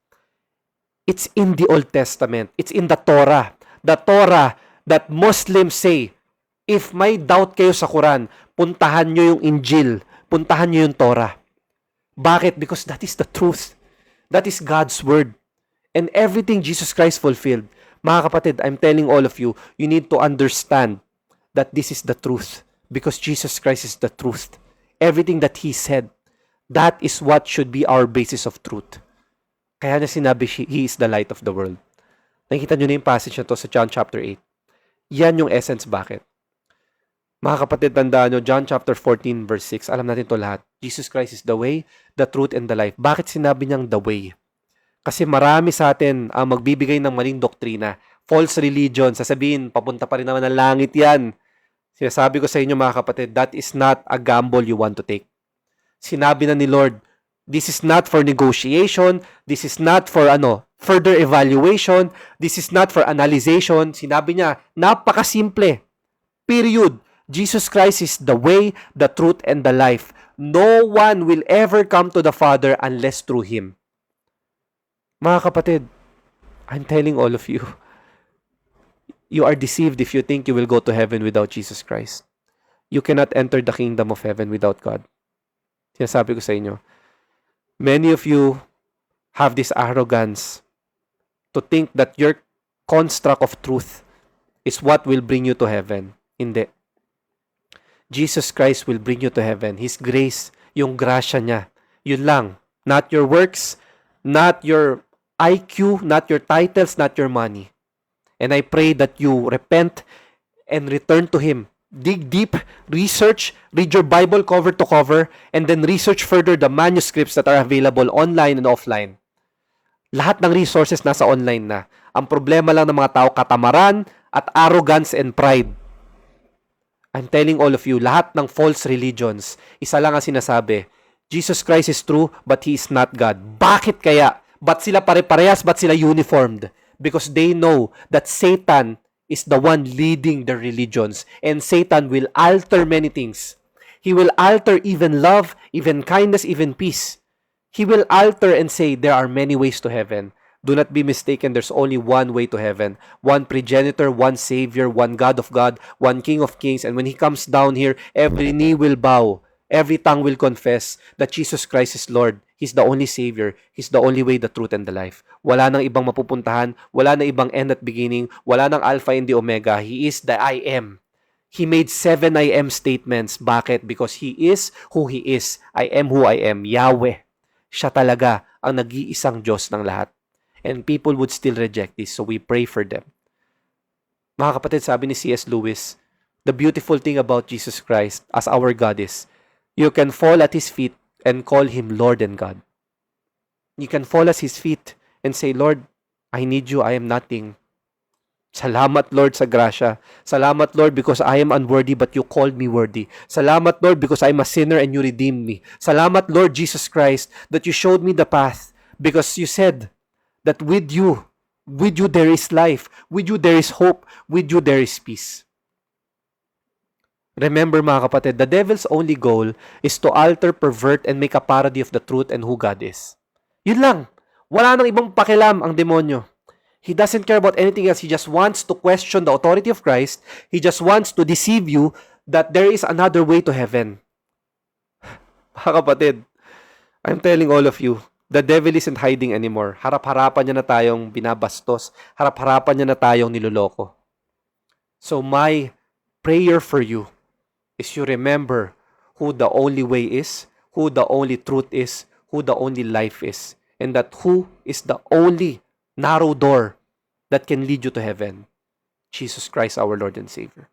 it's in the Old Testament. It's in the Torah. The Torah that Muslims say, if may doubt kayo sa Quran, puntahan nyo yung Injil. Puntahan nyo yung Torah. Bakit? Because that is the truth. That is God's Word. And everything Jesus Christ fulfilled. Mga kapatid, I'm telling all of you, you need to understand that this is the truth. Because Jesus Christ is the truth. Everything that He said, that is what should be our basis of truth. Kaya na sinabi, He is the light of the world. Nakikita nyo na yung passage na to sa John chapter 8. Yan yung essence bakit. Mga kapatid, tandaan nyo, John chapter 14 verse 6, alam natin to lahat. Jesus Christ is the way, the truth, and the life. Bakit sinabi niyang the way? Kasi marami sa atin ang magbibigay ng maling doktrina. False religion, sasabihin, papunta pa rin naman ng langit yan. Sinasabi ko sa inyo mga kapatid, that is not a gamble you want to take. Sinabi na ni Lord, this is not for negotiation. This is not for further evaluation. This is not for analyzation. Sinabi niya, napakasimple. Period. Jesus Christ is the way, the truth, and the life. No one will ever come to the Father unless through Him. Mga kapatid, I'm telling all of you, you are deceived if you think you will go to heaven without Jesus Christ. You cannot enter the kingdom of heaven without God. Sinasabi ko sa inyo, many of you have this arrogance to think that your construct of truth is what will bring you to heaven. Hindi. Jesus Christ will bring you to heaven. His grace, yung grasya niya. Yun lang. Not your works, not your IQ, not your titles, not your money. And I pray that you repent and return to Him. Dig deep, research, read your Bible cover to cover, and then research further the manuscripts that are available online and offline. Lahat ng resources nasa online na. Ang problema lang ng mga tao, katamaran at arrogance and pride. I'm telling all of you, lahat ng false religions, isa lang ang sinasabi, Jesus Christ is true, but He is not God. Bakit kaya? Ba't sila pare-parehas? Ba't sila uniformed? Because they know that Satan is the one leading the religions. And Satan will alter many things. He will alter even love, even kindness, even peace. He will alter and say, there are many ways to heaven. Do not be mistaken, there's only one way to heaven. One progenitor, one Savior, one God of God, one King of Kings. And when He comes down here, every knee will bow. Every tongue will confess that Jesus Christ is Lord. He's the only Savior. He's the only way, the truth, and the life. Wala nang ibang mapupuntahan. Wala nang ibang end at beginning. Wala nang Alpha and the Omega. He is the I am. He made 7 I am statements. Bakit? Because He is who He is. I am who I am. Yahweh. Siya talaga ang nag-iisang Diyos ng lahat. And people would still reject this. So we pray for them. Mga kapatid, sabi ni C.S. Lewis, the beautiful thing about Jesus Christ as our God is, you can fall at His feet and call Him Lord and God. You can fall at His feet and say, Lord, I need you. I am nothing. Salamat, Lord, sa grasya. Salamat, Lord, because I am unworthy but you called me worthy. Salamat, Lord, because I am a sinner and you redeemed me. Salamat, Lord Jesus Christ, that you showed me the path because you said that with you there is life. With you there is hope. With you there is peace. Remember, mga kapatid, the devil's only goal is to alter, pervert, and make a parody of the truth and who God is. Yun lang. Wala nang ibang pakialam ang demonyo. He doesn't care about anything else. He just wants to question the authority of Christ. He just wants to deceive you that there is another way to heaven. Mga kapatid, I'm telling all of you, the devil isn't hiding anymore. Harap-harapan niya na tayong binabastos. Harap-harapan niya na tayong niloloko. So my prayer for you is you remember who the only way is, who the only truth is, who the only life is, and that who is the only narrow door that can lead you to heaven. Jesus Christ, our Lord and Savior.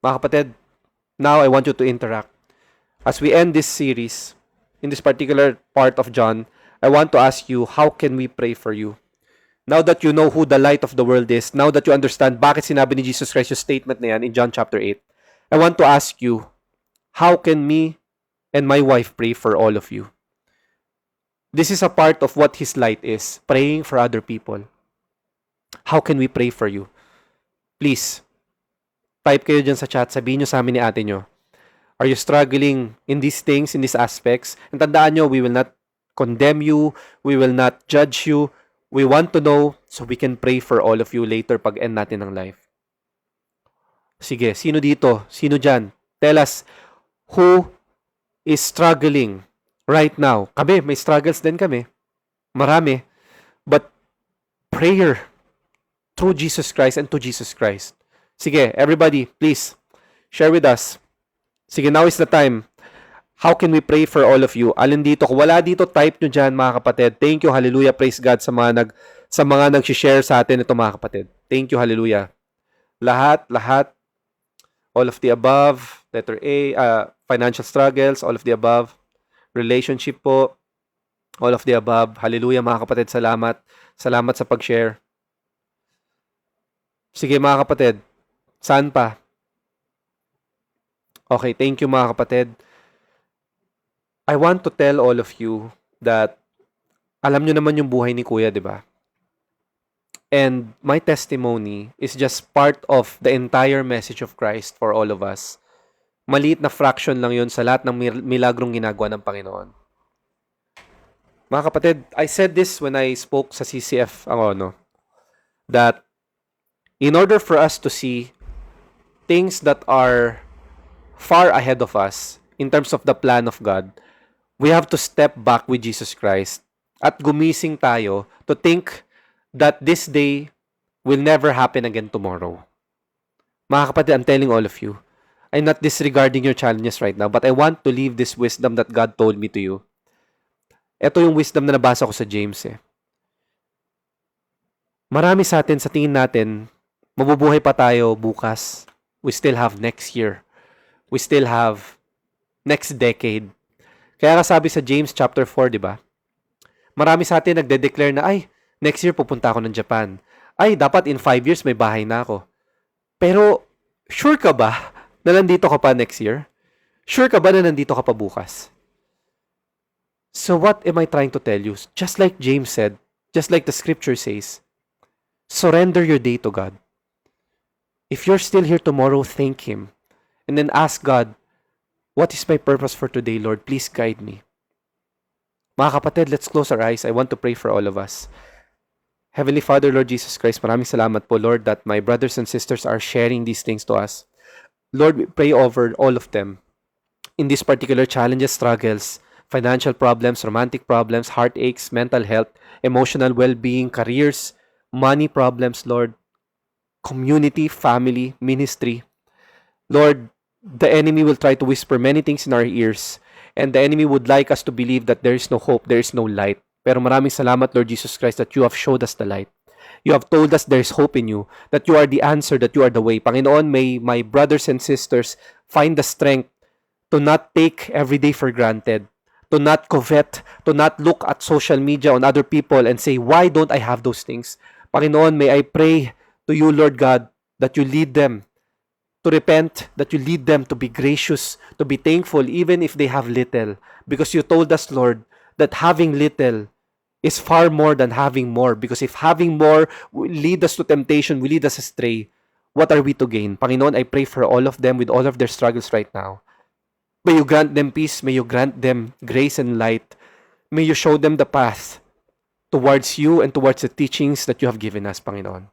Mga kapatid, now I want you to interact. As we end this series, in this particular part of John, I want to ask you, how can we pray for you? Now that you know who the light of the world is, now that you understand bakit sinabi ni Jesus Christ yung statement na yan in John chapter 8, I want to ask you, how can me and my wife pray for all of you? This is a part of what His light is, praying for other people. How can we pray for you? Please, type kayo dyan sa chat, sabihin nyo sa amin ni ate nyo. Are you struggling in these things, in these aspects? And tandaan nyo, we will not condemn you, we will not judge you. We want to know so we can pray for all of you later pag end natin ng life. Sige, sino dito? Sino dyan? Tell us, who is struggling right now? Kami, may struggles din kami. Marami. But prayer through Jesus Christ and to Jesus Christ. Sige, everybody, please, share with us. Sige, now is the time. How can we pray for all of you? Alin dito? Kung wala dito, type nyo dyan, mga kapatid. Thank you, hallelujah, praise God sa mga nag-share sa atin ito, mga kapatid. Thank you, hallelujah. Lahat, all of the above, letter A, financial struggles, all of the above, relationship po, all of the above. Hallelujah, mga kapatid, salamat. Salamat sa pag-share. Sige, mga kapatid, saan pa? Okay, thank you, mga kapatid. I want to tell all of you that alam nyo naman yung buhay ni Kuya, di ba? And my testimony is just part of the entire message of Christ for all of us. Maliit na fraction lang yun sa lahat ng milagrong ginagawa ng Panginoon. Mga kapatid, I said this when I spoke sa CCF, that in order for us to see things that are far ahead of us in terms of the plan of God, we have to step back with Jesus Christ at gumising tayo to think that this day will never happen again tomorrow. Mga kapatid, I'm telling all of you, I'm not disregarding your challenges right now, but I want to leave this wisdom that God told me to you. Ito yung wisdom na nabasa ko sa James. Marami sa atin, sa tingin natin, mabubuhay pa tayo bukas. We still have next year. We still have next decade. Kaya nga sabi sa James chapter 4, di ba? Marami sa atin nagde-declare na, ay, next year pupunta ako ng Japan. Ay, dapat in 5 years may bahay na ako. Pero, sure ka ba na nandito ka pa next year? Sure ka ba na nandito ka pa bukas? So what am I trying to tell you? Just like James said, just like the scripture says, surrender your day to God. If you're still here tomorrow, thank Him. And then ask God, what is my purpose for today, Lord? Please guide me. Mga kapatid, let's close our eyes. I want to pray for all of us. Heavenly Father, Lord Jesus Christ, maraming salamat po, Lord, that my brothers and sisters are sharing these things to us. Lord, we pray over all of them in these particular challenges, struggles, financial problems, romantic problems, heartaches, mental health, emotional well-being, careers, money problems, Lord, community, family, ministry. Lord, the enemy will try to whisper many things in our ears, and the enemy would like us to believe that there is no hope, there is no light. Pero maraming salamat, Lord Jesus Christ, that you have showed us the light. You have told us there is hope in you, that you are the answer, that you are the way. Panginoon, may my brothers and sisters find the strength to not take every day for granted, to not covet, to not look at social media on other people and say, why don't I have those things? Panginoon, may I pray to you, Lord God, that you lead them to repent, that you lead them to be gracious, to be thankful, even if they have little. Because you told us, Lord, that having little is far more than having more. Because if having more will lead us to temptation, will lead us astray, what are we to gain? Panginoon, I pray for all of them with all of their struggles right now. May you grant them peace. May you grant them grace and light. May you show them the path towards you and towards the teachings that you have given us, Panginoon.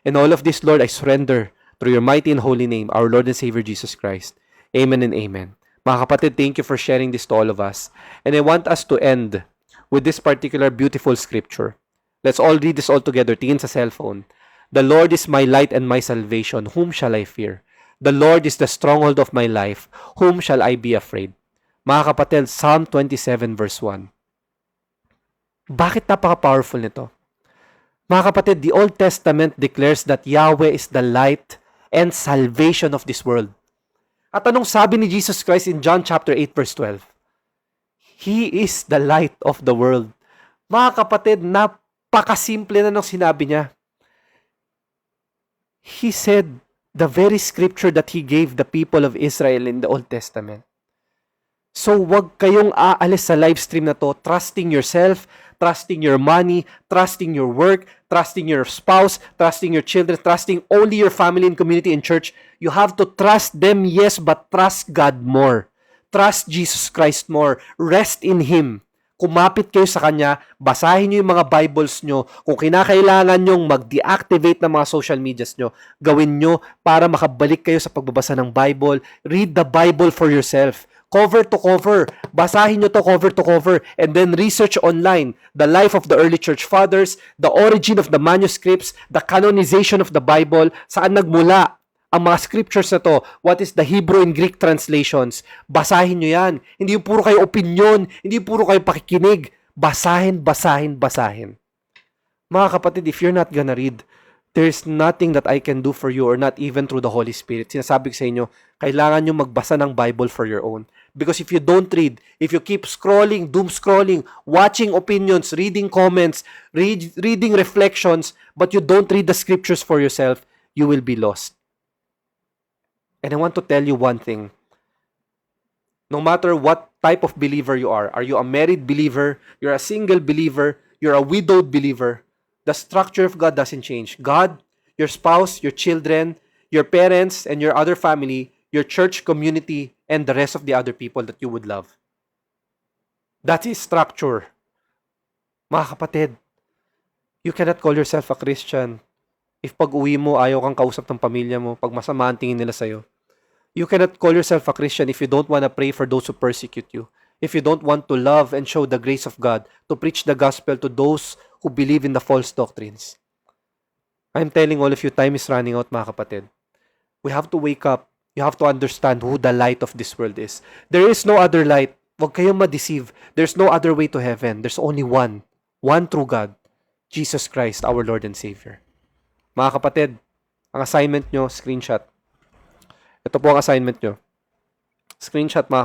And all of this, Lord, I surrender through your mighty and holy name, our Lord and Savior Jesus Christ. Amen and amen. Mga kapatid, thank you for sharing this to all of us. And I want us to end with this particular beautiful scripture. Let's all read this all together. Tingin sa cellphone. The Lord is my light and my salvation. Whom shall I fear? The Lord is the stronghold of my life. Whom shall I be afraid? Mga kapatid, Psalm 27 verse 1. Bakit napaka-powerful nito? Mga kapatid, the Old Testament declares that Yahweh is the light and salvation of this world. At anong sabi ni Jesus Christ in John chapter 8 verse 12? He is the light of the world. Mga kapatid, napakasimple na nung sinabi niya. He said the very scripture that He gave the people of Israel in the Old Testament. So wag kayong aalis sa live stream na to, trusting yourself, trusting your money, trusting your work, trusting your spouse, trusting your children, trusting only your family and community and church. You have to trust them, yes, but trust God more. Trust Jesus Christ more. Rest in Him. Kumapit kayo sa Kanya, basahin nyo yung mga Bibles nyo. Kung kinakailangan nyong mag-deactivate ng mga social medias nyo, gawin nyo para makabalik kayo sa pagbabasa ng Bible. Read the Bible for yourself. Cover to cover. Basahin nyo to cover to cover. And then research online the life of the early church fathers, the origin of the manuscripts, the canonization of the Bible, saan nagmula ang mga scriptures na to, what is the Hebrew and Greek translations. Basahin nyo yan. Hindi yung puro kayo opinion, hindi yung puro kayo pakikinig. Basahin, basahin, basahin. Mga kapatid, if you're not gonna read, there's nothing that I can do for you or not even through the Holy Spirit. Sinasabi ko sa inyo, kailangan nyo magbasa ng Bible for your own. Because if you don't read, if you keep scrolling, doom scrolling, watching opinions, reading comments, reading reflections, but you don't read the scriptures for yourself, you will be lost. And I want to tell you one thing. No matter what type of believer you are you a married believer, you're a single believer, you're a widowed believer, the structure of God doesn't change. God, your spouse, your children, your parents, and your other family, your church community, and the rest of the other people that you would love. That's His structure. Mga kapatid, you cannot call yourself a Christian if pag uwi mo, ayaw kang kausap ng pamilya mo, pag masama ang tingin nila sa'yo. You cannot call yourself a Christian if you don't want to pray for those who persecute you. If you don't want to love and show the grace of God, to preach the gospel to those who believe in the false doctrines. I'm telling all of you, time is running out, mga kapatid. We have to wake up. You have to understand who the light of this world is. There is no other light. Huwag kayong ma-deceive. There's no other way to heaven. There's only one. One true God. Jesus Christ, our Lord and Savior. Mga kapatid, ang assignment nyo, screenshot. Ito po ang assignment nyo. Screenshot, mga